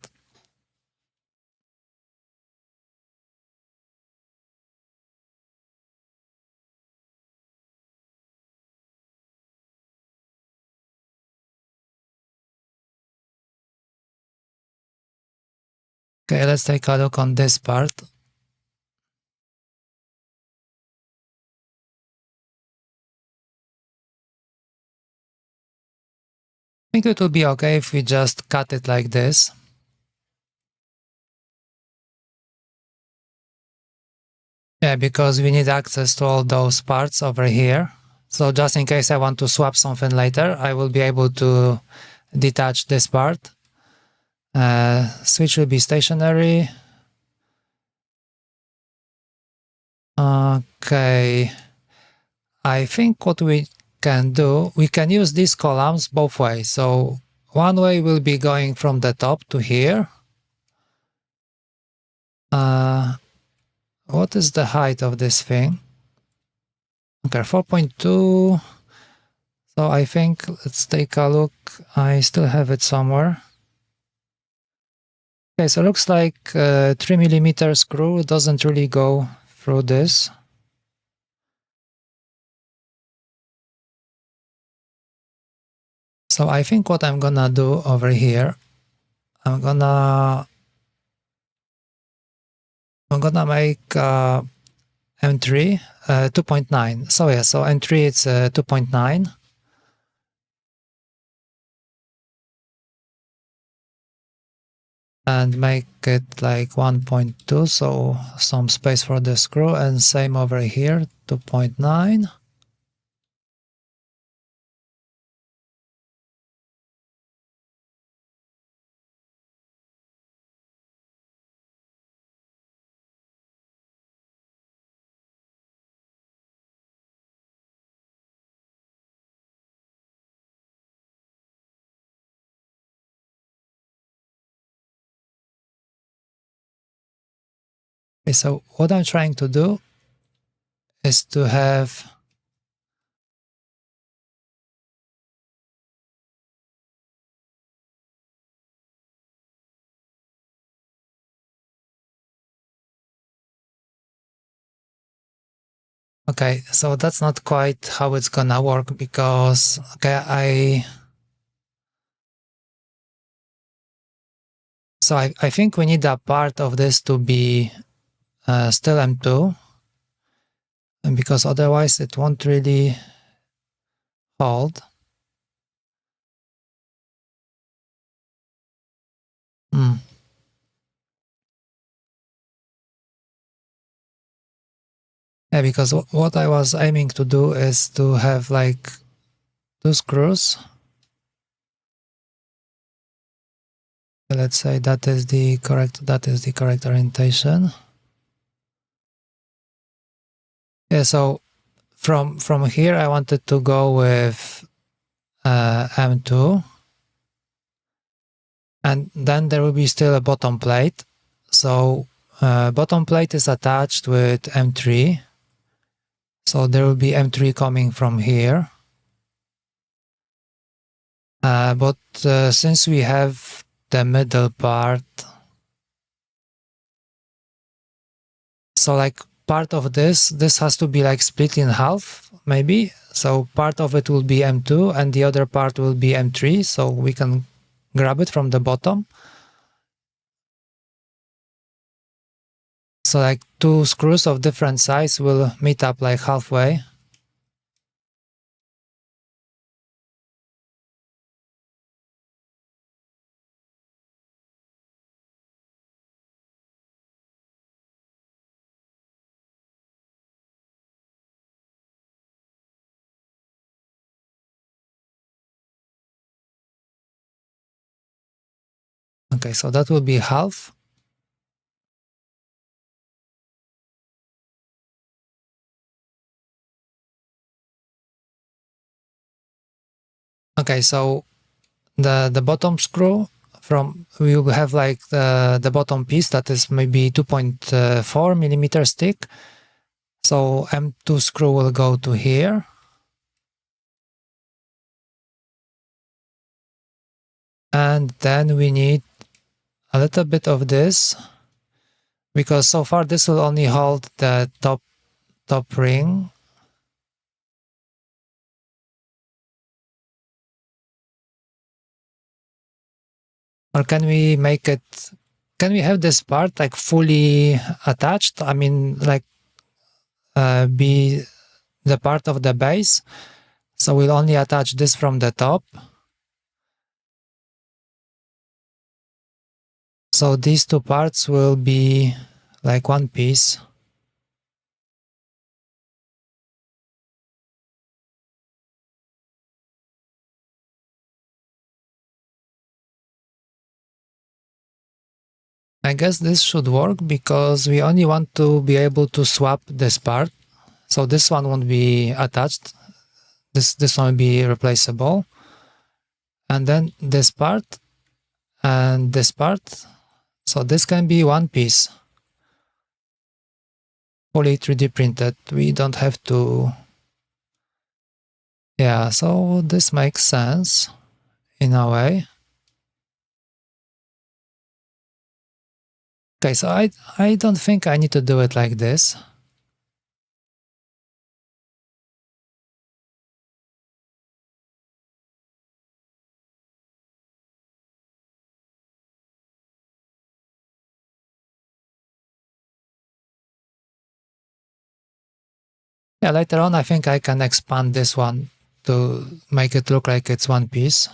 Okay, let's take a look on this part. I think it will be okay if we just cut it like this. Yeah, because we need access to all those parts over here. So just in case I want to swap something later, I will be able to detach this part. Switch will be stationary. Okay. I think what we can do, we can use these columns both ways. So one way will be going from the top to here. What is the height of this thing? Okay, 4.2. So I think, let's take a look. I still have it somewhere. Okay, so it looks like 3mm screw doesn't really go through this. So I think what I'm gonna do over here, I'm gonna make M3 2.9. So yeah, so M3 it's 2.9. And make it like 1.2, so some space for the screw, and same over here, 2.9. Okay, so what I'm trying to do is to have okay, so that's not quite how it's gonna work, because okay, I think we need a part of this to be still M2, and because otherwise it won't really hold. Yeah, because what I was aiming to do is to have like 2 screws. Let's say that is the correct orientation. Yeah, so from here I wanted to go with M2, and then there will be still a bottom plate. So bottom plate is attached with M3, so there will be M3 coming from here. But since we have the middle part, so like part of this has to be like split in half, maybe. So part of it will be M2 and the other part will be M3, so we can grab it from the bottom. So like 2 screws of different size will meet up like halfway. Okay, so that will be half. Okay, so the bottom screw, we will have like the bottom piece that is maybe 2.4 millimeters thick. So M2 screw will go to here. And then we need a little bit of this, because so far this will only hold the top ring. Or can we make it can we have this part like fully attached? I mean, like be the part of the base. So we'll only attach this from the top. So these two parts will be like one piece. I guess this should work because we only want to be able to swap this part. So this one won't be attached. This one will be replaceable. And then this part and this part. So this can be one piece. Fully 3D printed. We don't have to... Yeah, so this makes sense in a way. Okay, so I don't think I need to do it like this. Yeah, later on I think I can expand this one to make it look like it's one piece.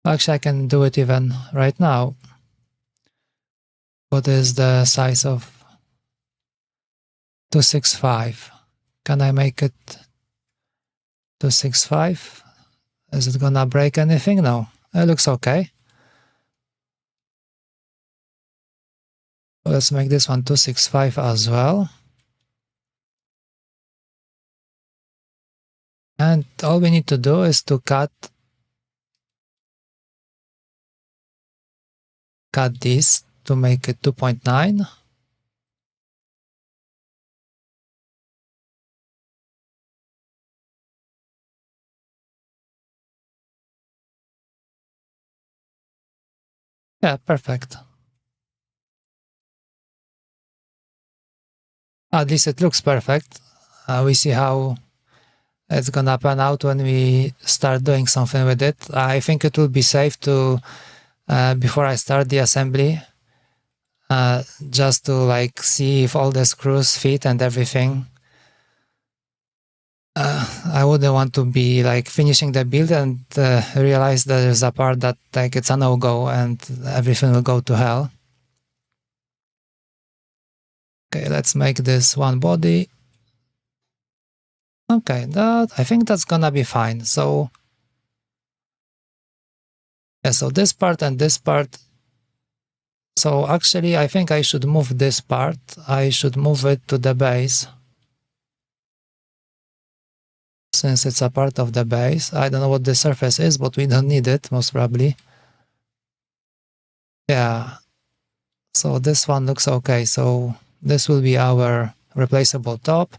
Actually, I can do it even right now. What is the size of 265? Can I make it 265? Is it gonna break anything? No, it looks okay. Let's make this one 265 as well. And all we need to do is to cut this to make it 2.9. Yeah, perfect. At least it looks perfect. We see how it's gonna pan out when we start doing something with it. I think it will be safe to, before I start the assembly, just to like see if all the screws fit and everything. I wouldn't want to be like finishing the build and realize that there's a part that like it's a no-go and everything will go to hell. Okay, let's make this one body. Okay, I think that's gonna be fine. So yeah, so this part and this part. So actually, I think I should move this part. I should move it to the base. Since it's a part of the base. I don't know what the surface is, but we don't need it, most probably. Yeah. So this one looks okay. So this will be our replaceable top.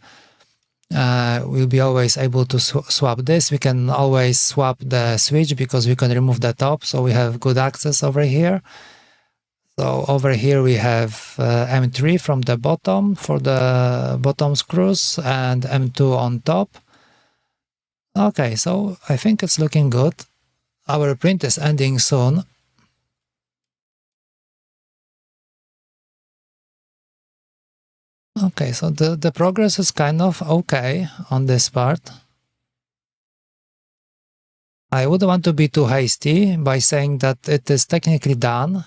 We'll be always able to swap this. We can always swap the switch because we can remove the top. So we have good access over here. So over here we have M3 from the bottom for the bottom screws and M2 on top. Okay, so I think it's looking good. Our print is ending soon. Okay, so the progress is kind of okay on this part. I wouldn't want to be too hasty by saying that it is technically done.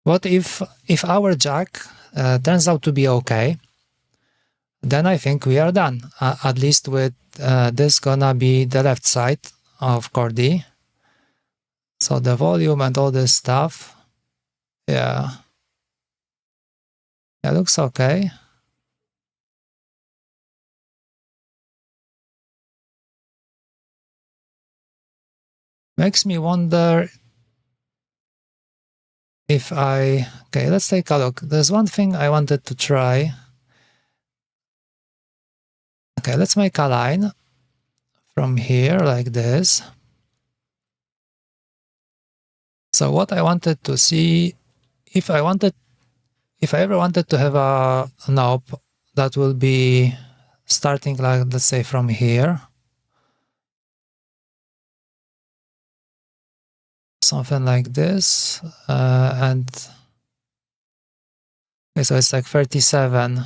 What if our jack turns out to be okay? Then I think we are done, at least with this gonna be the left side of Chordie. So the volume and all this stuff, yeah, it looks okay. Makes me wonder if okay, let's take a look. There's one thing I wanted to try. Okay, let's make a line from here like this. So what I wanted to see, if I wanted if I ever wanted to have a knob that will be starting, like, let's say from here, something like this, and okay, so it's like 37.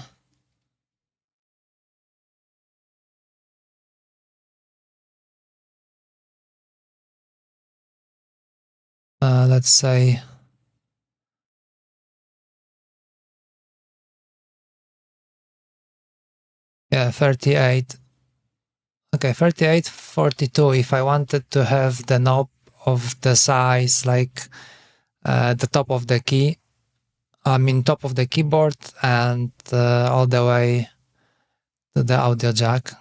Let's say, yeah, 38. Okay, 38, 42. If I wanted to have the knob of the size like the top of the key, I mean top of the keyboard, and all the way to the audio jack.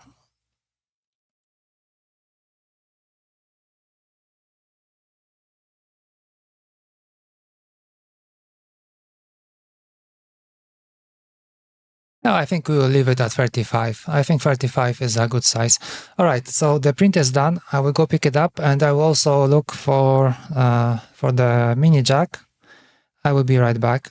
No, I think we will leave it at 35. I think 35 is a good size. All right, so the print is done. I will go pick it up, and I will also look for the mini jack. I will be right back.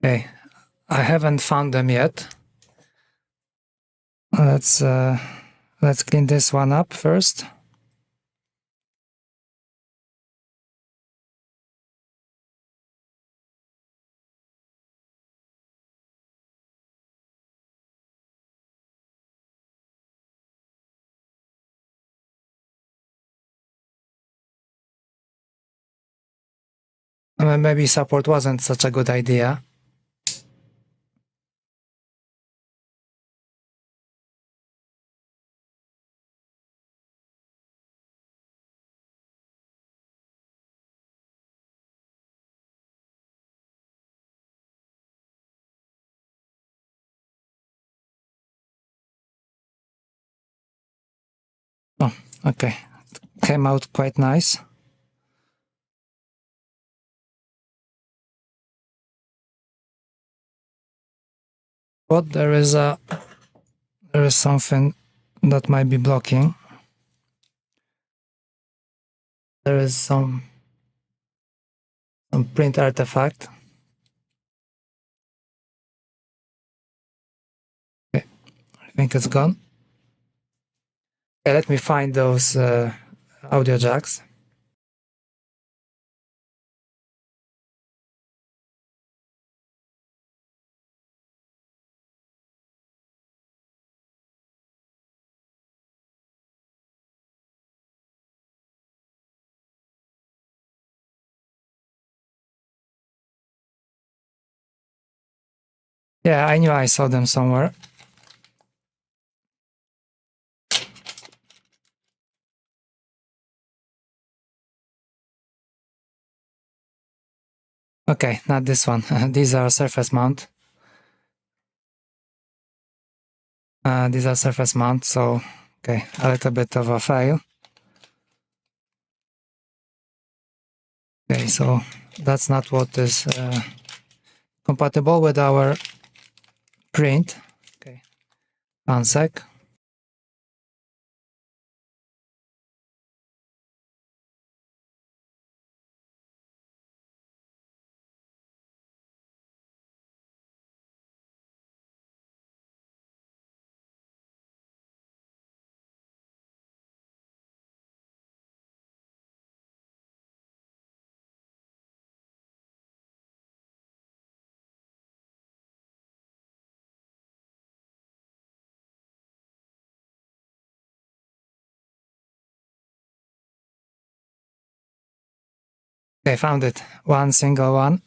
Okay, I haven't found them yet. Let's clean this one up first. Maybe support wasn't such a good idea. Oh, okay. Came out quite nice. But there is something that might be blocking. There is some print artifact. Okay, I think it's gone. Okay, let me find those audio jacks. Yeah, I knew I saw them somewhere. Okay, not this one. These are surface mount. These are surface mount, so okay, a little bit of a fail. Okay, so that's not what is compatible with our print. Okay, one sec. Okay, found it. One single one.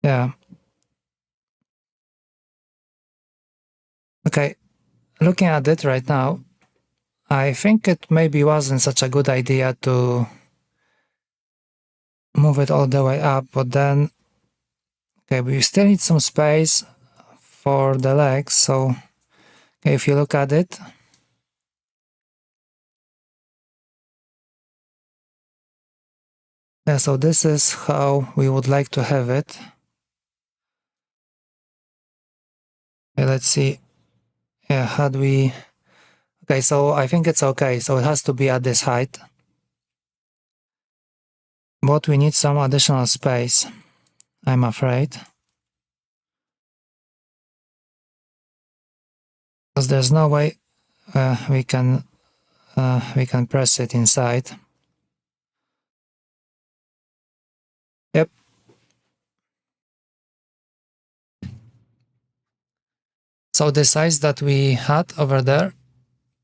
Yeah. Okay, looking at it right now, I think it maybe wasn't such a good idea to move it all the way up, but then, okay, we still need some space for the legs, so okay, if you look at it, yeah, so this is how we would like to have it. Okay, let's see. Yeah, how do we... Okay, so I think it's okay, so it has to be at this height. But we need some additional space, I'm afraid. Because there's no way we can press it inside. Yep. So the size that we had over there,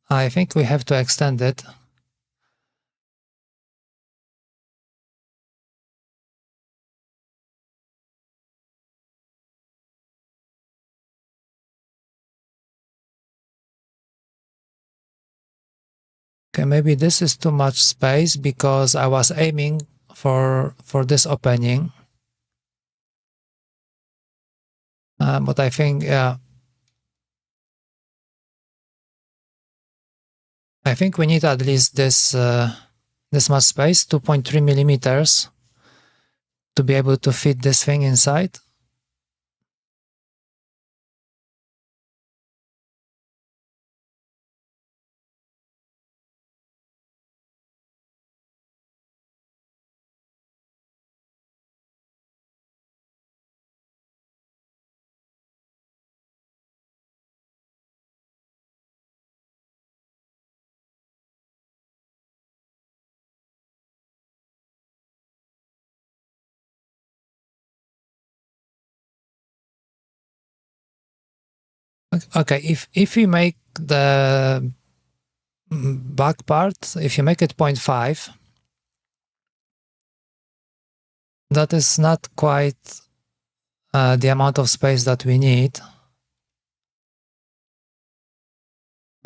I think we have to extend it. Okay, maybe this is too much space because I was aiming for this opening. But I think, yeah, I think we need at least this this much space, 2.3 millimeters, to be able to fit this thing inside. Okay, if we make the back part, if you make it 0.5, that is not quite the amount of space that we need.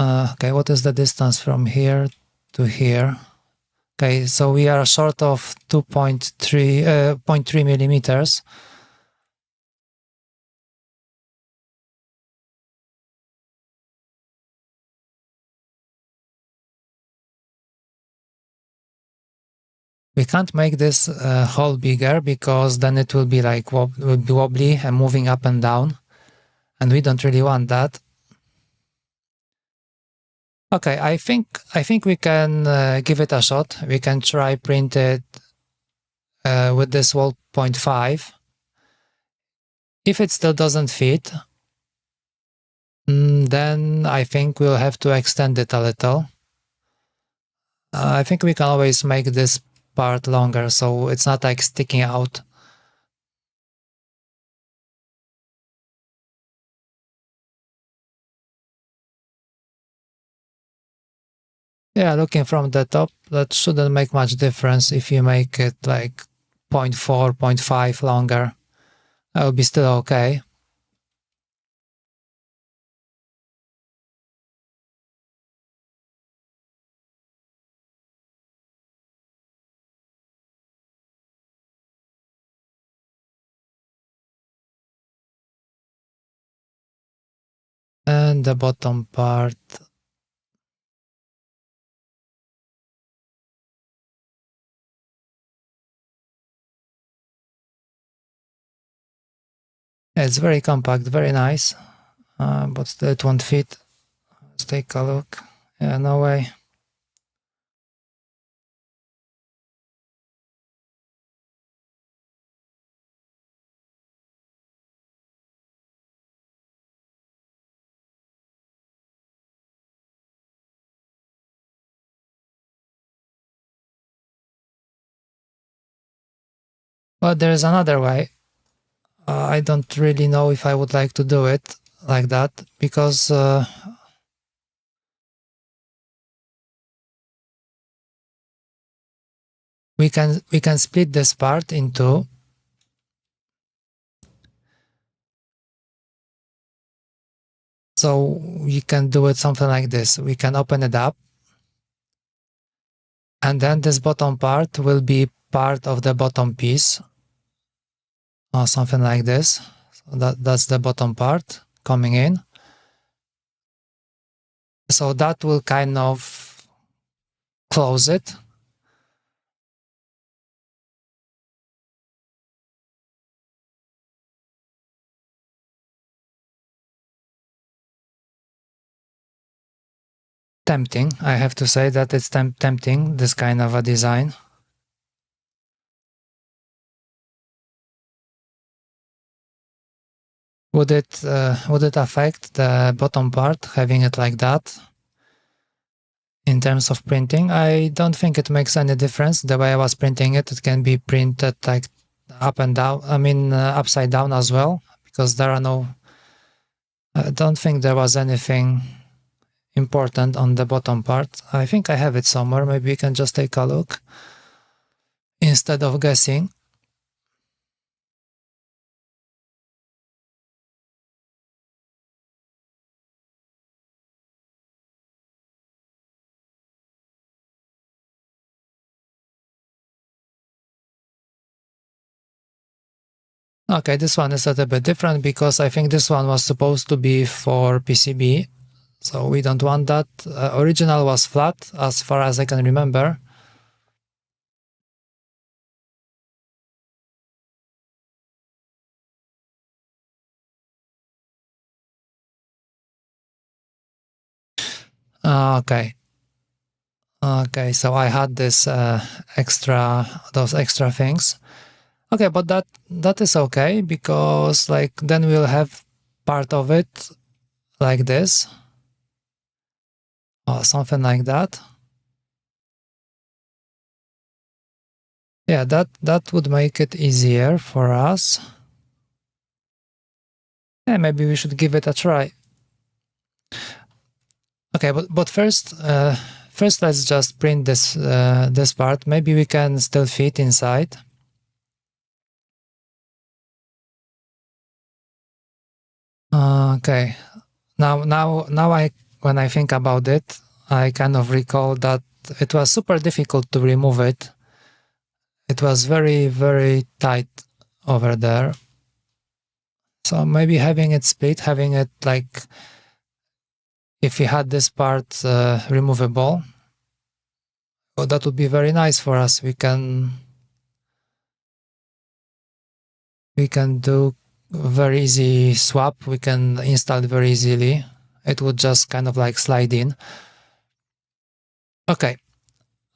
Okay, what is the distance from here to here? Okay, so we are short of 0.3 millimeters. We can't make this hole bigger because then it will be like will be wobbly and moving up and down, and we don't really want that. Okay, I think we can give it a shot. We can try print it with this wall 0.5. If it still doesn't fit, then I think we'll have to extend it a little. I think we can always make this part longer so it's not like sticking out. Yeah, looking from the top, that shouldn't make much difference if you make it like 0.4, 0.5 longer. That will be still okay. And the bottom part. It's very compact, very nice, but still it won't fit. Let's take a look. Yeah, no way. But there's another way. I don't really know if I would like to do it. like that, because we can split this part into so we can do it something like this. We can open it up, and then this bottom part will be part of the bottom piece, or something like this. So that's the bottom part coming in. So that will kind of close it. Tempting, I have to say that it's tempting, this kind of a design. Would it affect the bottom part, having it like that? In terms of printing, I don't think it makes any difference. The way I was printing it, it can be printed like up and down, I mean upside down as well, because there are no, I don't think there was anything important on the bottom part. I think I have it somewhere, maybe we can just take a look instead of guessing. Okay, this one is a little bit different because I think this one was supposed to be for PCB, so we don't want that. Original was flat, as far as I can remember. Okay. Okay, so I had this those extra things. Okay, but that is okay, because like then we'll have part of it like this, or something like that. Yeah, that would make it easier for us. Yeah, maybe we should give it a try. Okay, but first let's just print this this part. Maybe we can still fit inside. Okay, now I when I think about it, I kind of recall that it was super difficult to remove it. It was very tight over there. So maybe having it split, having it like if we had this part removable, well, that would be very nice for us. We can do very easy swap. We can install it very easily. It would just kind of like slide in. Okay.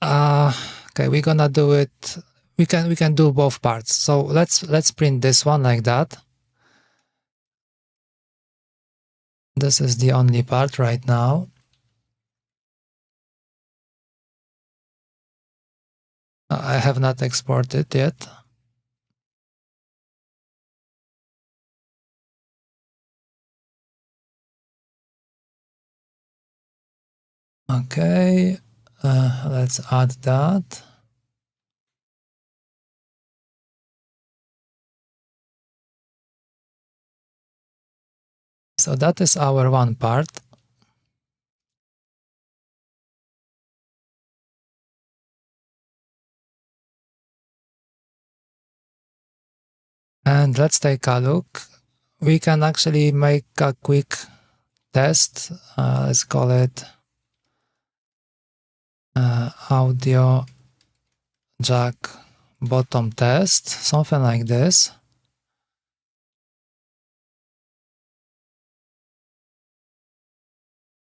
Okay, we're gonna do it. We can do both parts. So let's print this one like that. This is the only part right now. I have not exported yet. Okay, let's add that. So that is our one part. And let's take a look. We can actually make a quick test. Let's call it audio jack bottom test, something like this.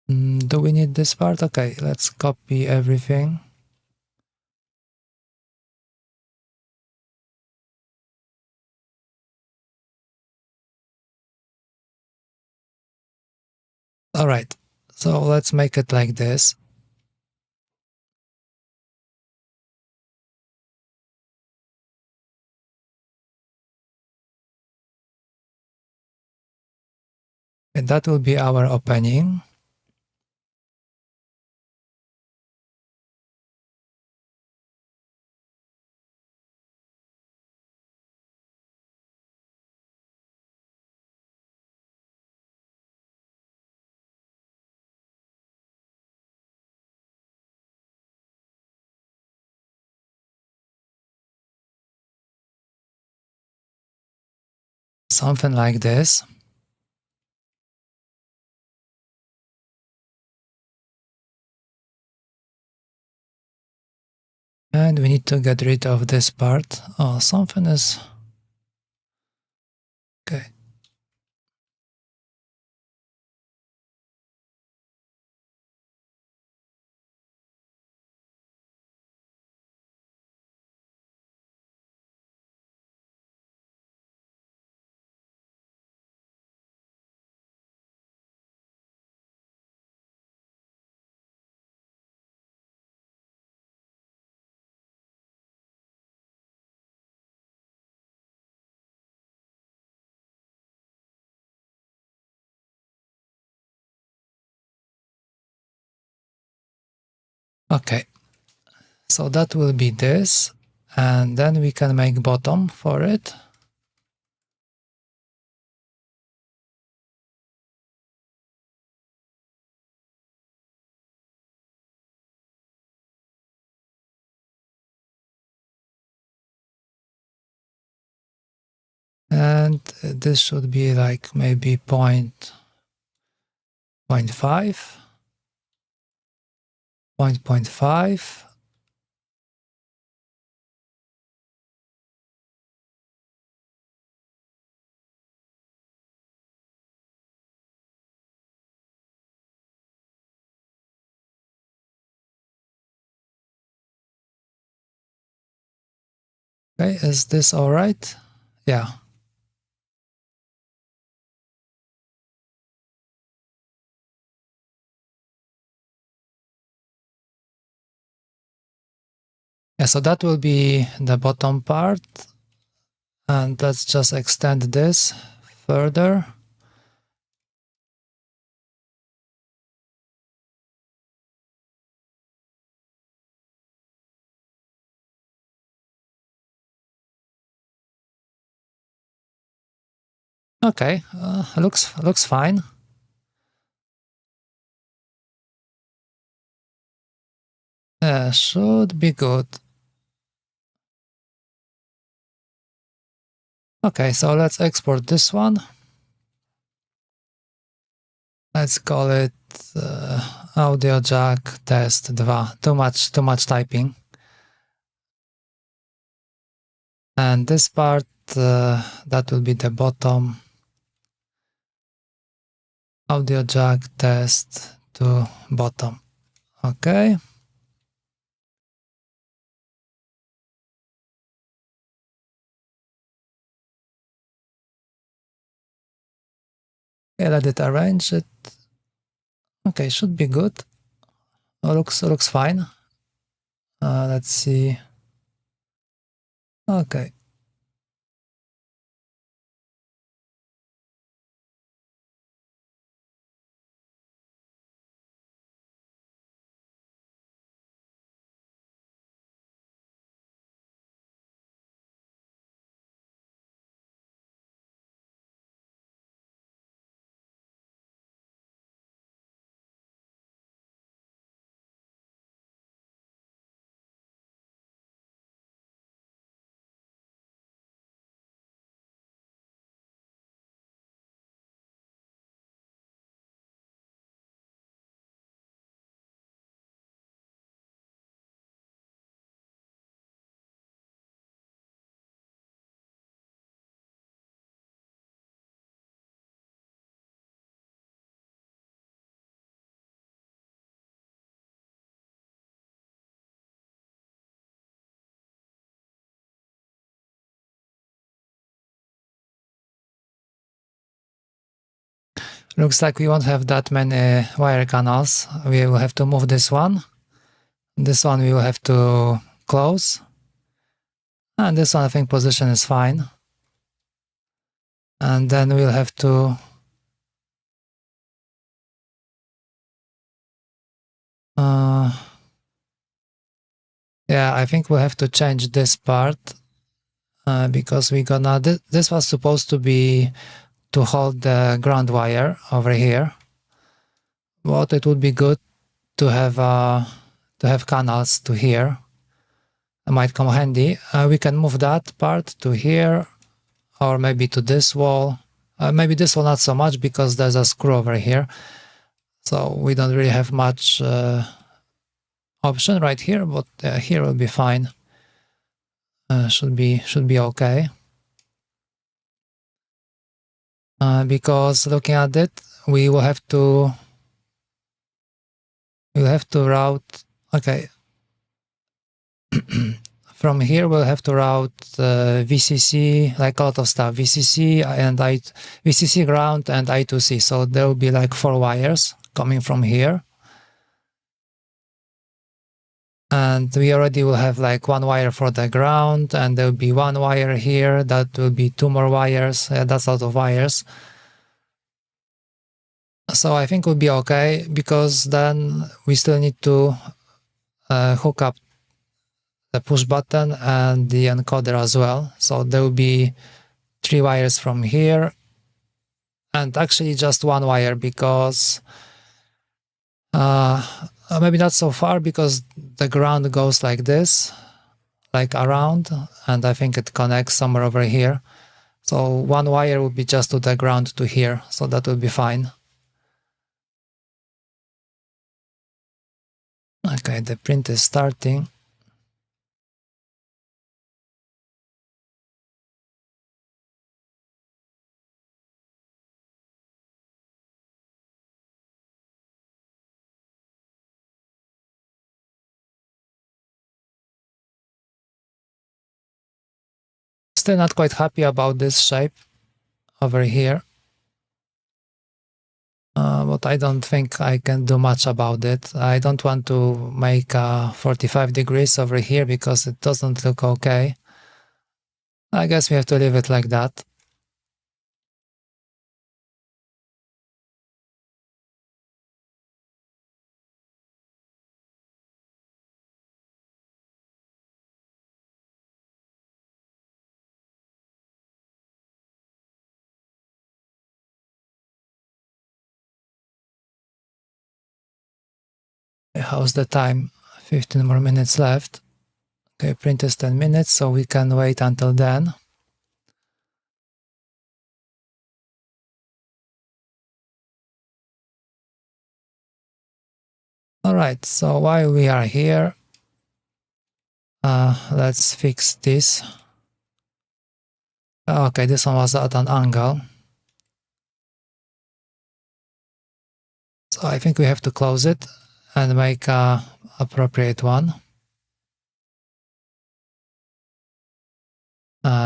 Do we need this part? Okay, let's copy everything. All right, so let's make it like this. And that will be our opening. Something like this. And we need to get rid of this part. Oh, something is... Okay. Okay. So that will be this. And then we can make bottom for it. And this should be like maybe 0.5, 0.5. Okay, is this all right? Yeah. Yeah, so that will be the bottom part. And let's just extend this further. Okay, looks fine. Should be good. Okay, so let's export this one. Let's call it audio jack test 2. Too much typing. And this part, that will be the bottom. Audio jack test to bottom. Okay. Okay, let it arrange it. Okay, should be good. Looks fine. Let's see. Okay. Looks like we won't have that many wire canals. We will have to move this one. This one we will have to close. And this one, I think position is fine. And then we'll have to Yeah, I think we have to change this part because we gonna, this was supposed to be to hold the ground wire over here. But it would be good to have canals to here. It might come handy. We can move that part to here, or maybe to this wall. Maybe this wall not so much because there's a screw over here. So we don't really have much option right here, but here will be fine. Should be okay. Because looking at it, we'll have to route. Okay. From here we'll have to route VCC, like a lot of stuff, VCC and VCC ground and I2C. So there will be like 4 wires coming from here. And we already will have like 1 wire for the ground, and there will be 1 wire here. That will be 2 more wires. That's a lot of wires. So I think we'll be okay, because then we still need to hook up the push button and the encoder as well. So there will be 3 wires from here, and actually just 1 wire, because maybe not so far, because the ground goes like this, like around, and I think it connects somewhere over here. So 1 wire would be just to the ground to here, so that will be fine. Okay, the print is starting. Still not quite happy about this shape over here, but I don't think I can do much about it. I don't want to make 45 degrees over here because it doesn't look okay. I guess we have to leave it like that. How's the time? 15 more minutes left. Okay, print is 10 minutes, so we can wait until then. Alright, so while we are here, let's fix this. Okay, this one was at an angle. So I think we have to close it and make a appropriate one.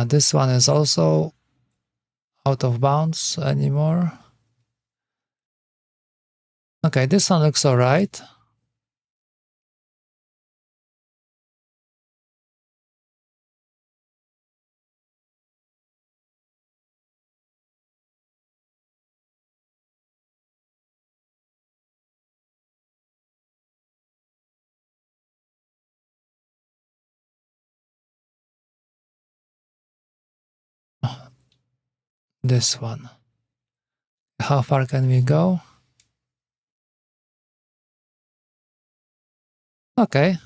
This one is also out of bounds anymore. Okay, this one looks alright. This one. How far can we go? Okay.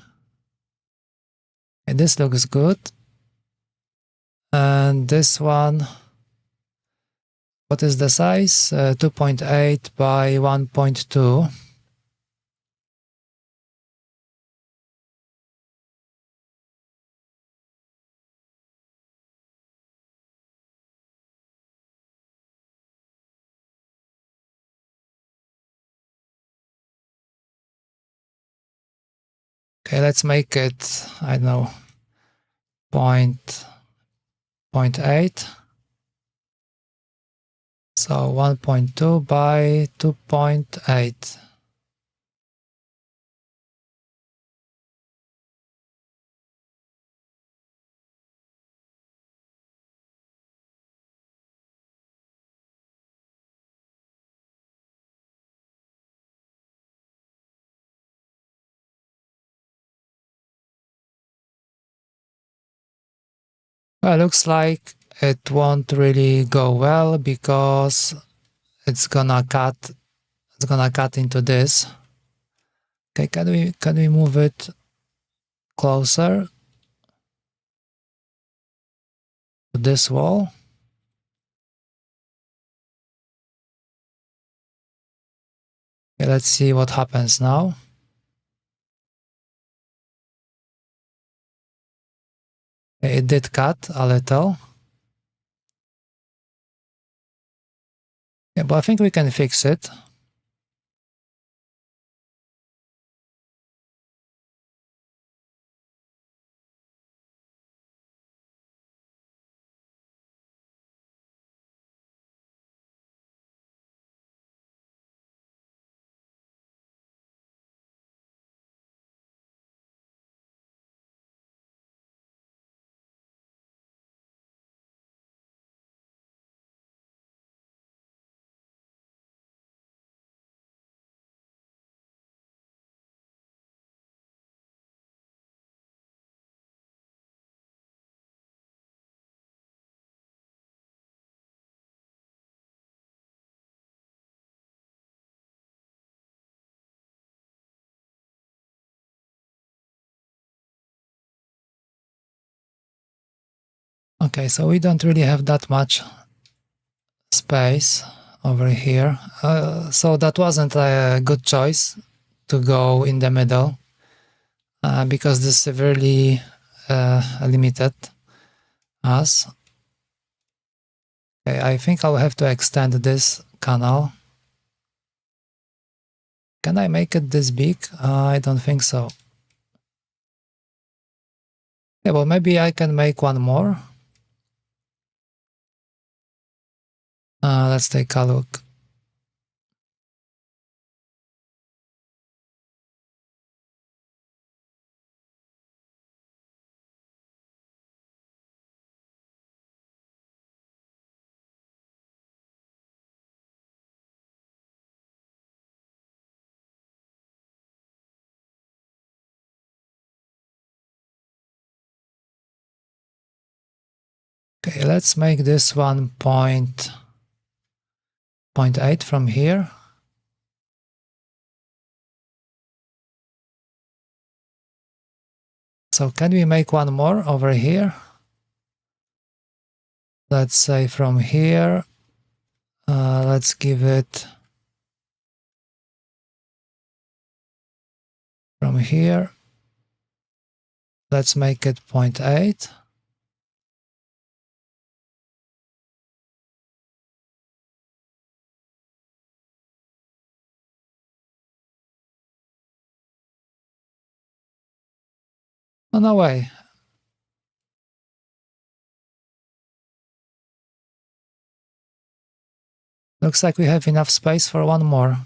This looks good. And this one, what is the size? 2.8 by 1.2. Okay, let's make it, I don't know, 0.8. So 1.2 by 2.8. Well, looks like it won't really go well because it's gonna cut into this. Okay, can we move it closer to this wall? Okay, let's see what happens now. Okay, it did cut a little. Yeah, but I think we can fix it. Okay, so we don't really have that much space over here. So that wasn't a good choice to go in the middle because this severely limited us. Okay, I think I'll have to extend this canal. Can I make it this big? I don't think so. Yeah, well, maybe I can make one more. Let's take a look. Okay, let's make this 1.8 from here. So can we make one more over here? Let's say from here, let's give it from here. Let's make it 0.8. Oh, no way. Looks like we have enough space for one more.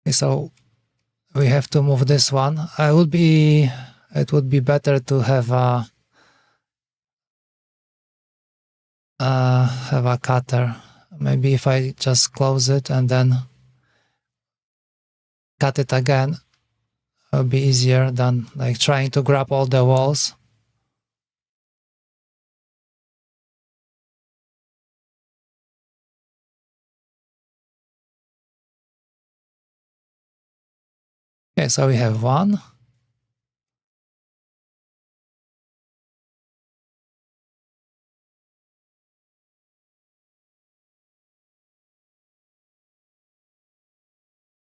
Okay, so we have to move this one. It would be better to have a cutter. Maybe if I just close it and then cut it again, it would be easier than like trying to grab all the walls. Okay, so we have one.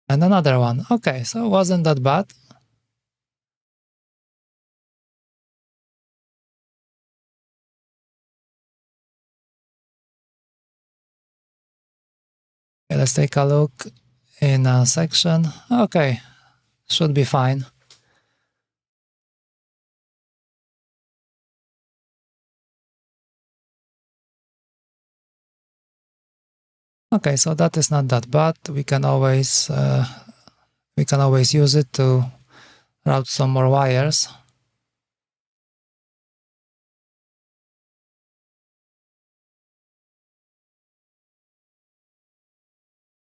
And another one. Okay, so it wasn't that bad. Okay, let's take a look in a section. Okay, should be fine. Okay, so that is not that bad. We can always use it to route some more wires.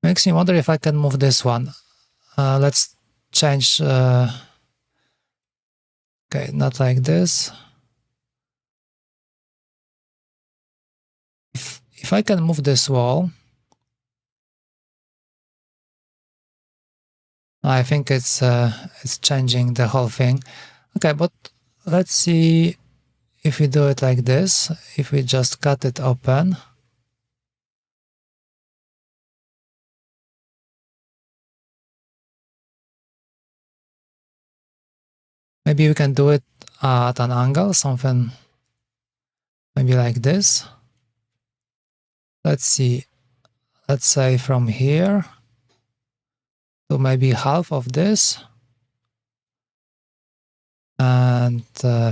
Makes me wonder if I can move this one. Let's change, okay, not like this. If I can move this wall, I think it's changing the whole thing. Okay, but let's see if we do it like this, if we just cut it open. Maybe we can do it at an angle, something maybe like this. Let's see, let's say from here to maybe half of this. And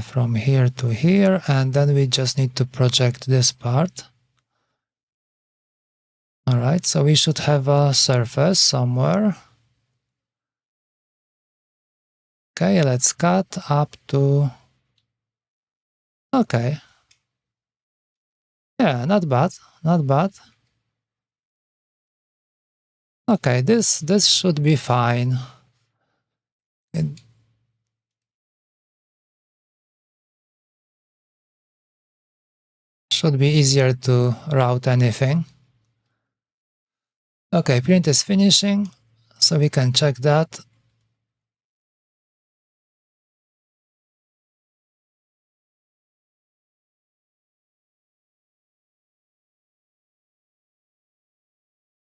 from here to here, and then we just need to project this part. All right, so we should have a surface somewhere. Okay, let's cut up to, okay. Yeah, not bad, not bad. Okay, this should be fine. It should be easier to route anything. Okay, print is finishing, so we can check that.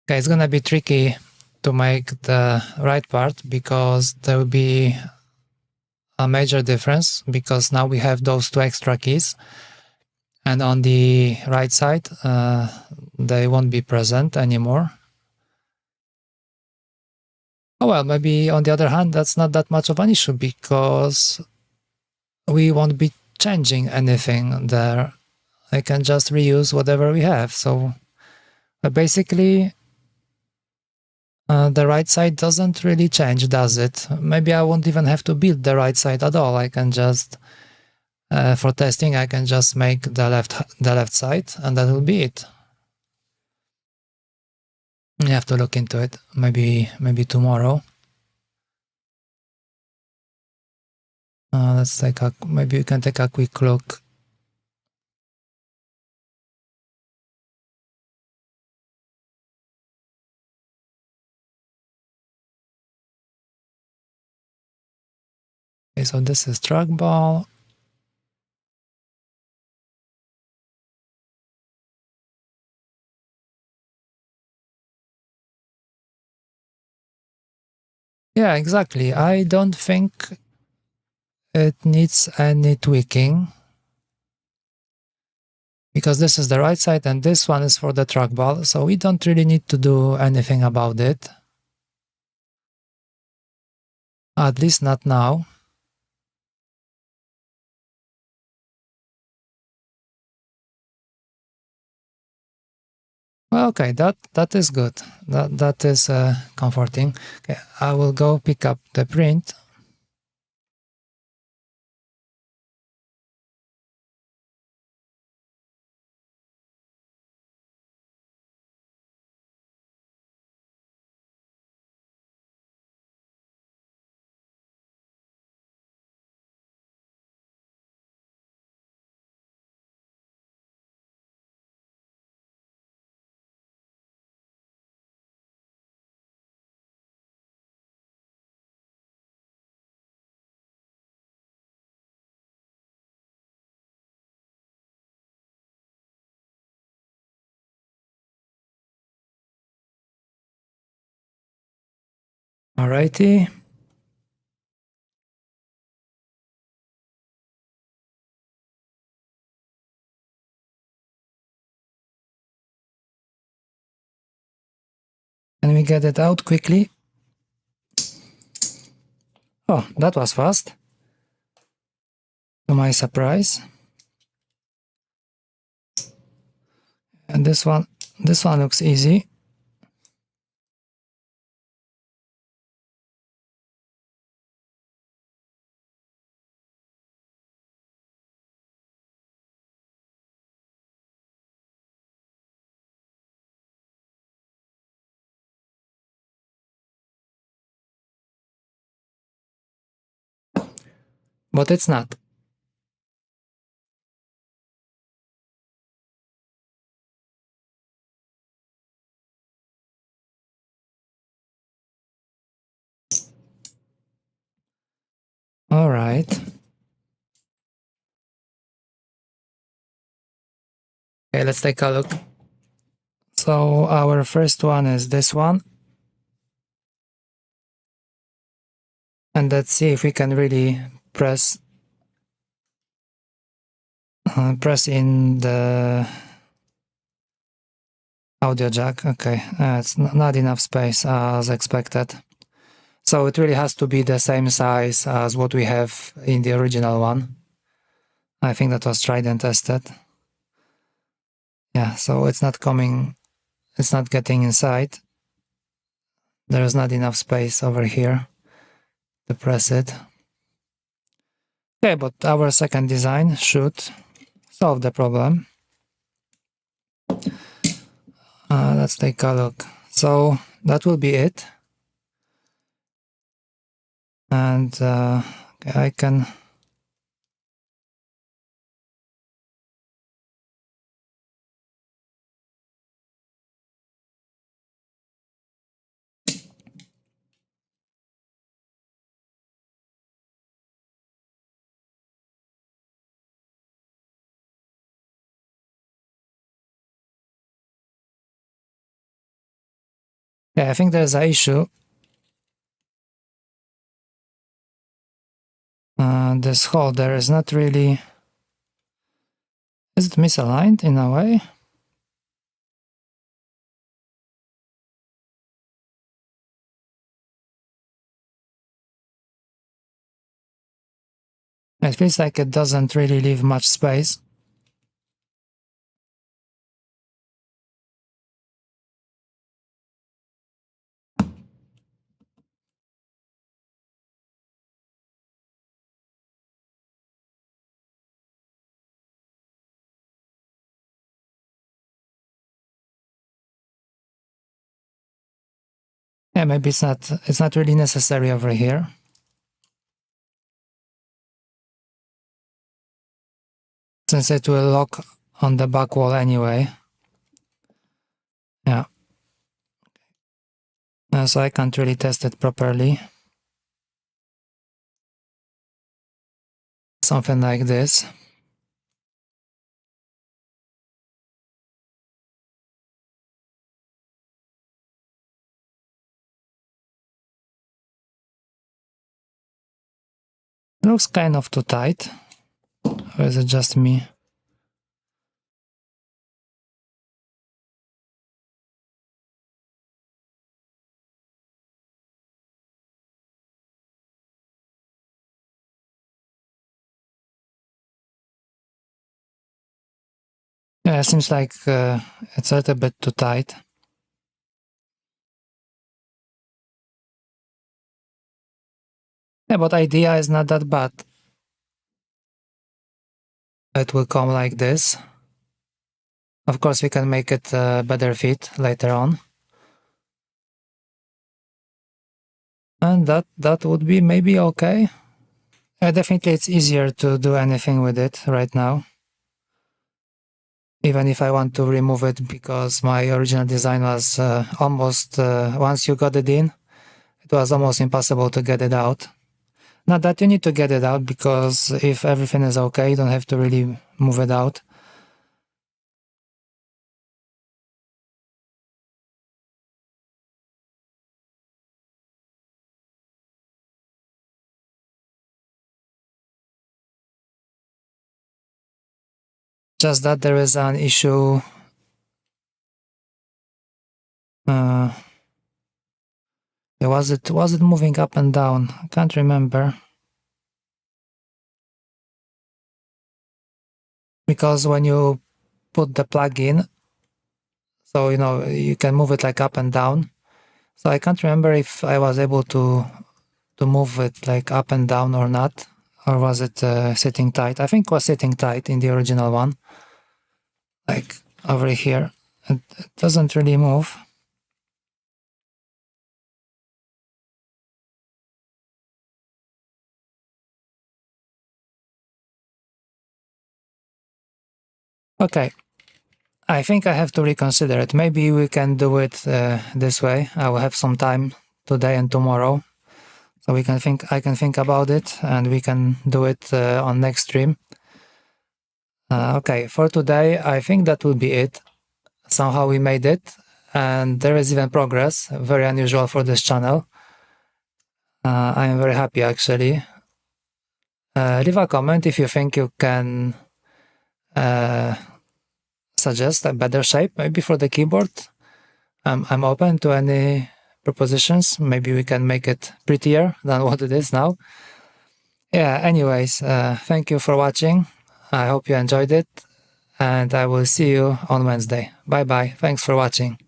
Okay, it's gonna be tricky to make the right part because there will be a major difference, because now we have those two extra keys, and on the right side they won't be present anymore. Oh well, maybe on the other hand that's not that much of an issue, because we won't be changing anything there. I can just reuse whatever we have. So basically the right side doesn't really change, does it? Maybe I won't even have to build the right side at all. I can just for testing, I can just make the left side, and that will be it. You have to look into it. Maybe tomorrow. Let's take a, maybe we can take a quick look. Okay, so this is trackball. Yeah, exactly. I don't think it needs any tweaking, because this is the right side and this one is for the trackball, so we don't really need to do anything about it. At least not now. Well, okay, that is good. That is comforting. Okay, I will go pick up the print. Alrighty. Can we get it out quickly? Oh, that was fast. To my surprise. And this one looks easy. but it's not. All right. Okay, let's take a look. So our first one is this one. And let's see if we can really press in the audio jack. Okay, it's not enough space as expected. So it really has to be the same size as what we have in the original one. I think that was tried and tested. Yeah, so it's not coming, it's not getting inside. There's not enough space over here to press it. Okay, but our second design should solve the problem. Let's take a look. So that will be it. And okay, I can yeah, I think there's an issue. This holder is not really... Is it misaligned in a way? It feels like it doesn't really leave much space. Yeah, maybe it's not really necessary over here. Since it will lock on the back wall anyway. Yeah. So I can't really test it properly. Something like this. It looks kind of too tight. Or is it just me? Yeah, it seems like it's a little bit too tight. Yeah, but idea is not that bad. It will come like this. Of course, we can make it better fit later on. And that would be maybe okay. Definitely it's easier to do anything with it right now. Even if I want to remove it, because my original design was almost, once you got it in, it was almost impossible to get it out. Not that you need to get it out, because if everything is okay, you don't have to really move it out. Just that there is an issue. Was it moving up and down? I can't remember. Because when you put the plug in, so you can move it like up and down. So I can't remember if I was able to move it like up and down or not, or was it sitting tight? I think it was sitting tight in the original one, like over here. It doesn't really move. Okay, I think I have to reconsider it. Maybe we can do it this way. I will have some time today and tomorrow, so I can think about it, and we can do it on next stream. Okay, for today, I think that will be it. Somehow we made it, and there is even progress, very unusual for this channel. I am very happy, actually. Leave a comment if you think you can suggest a better shape, maybe for the keyboard. I'm open to any propositions. Maybe we can make it prettier than what it is now. Yeah, anyways, thank you for watching. I hope you enjoyed it, and I will see you on Wednesday. Bye bye. Thanks for watching.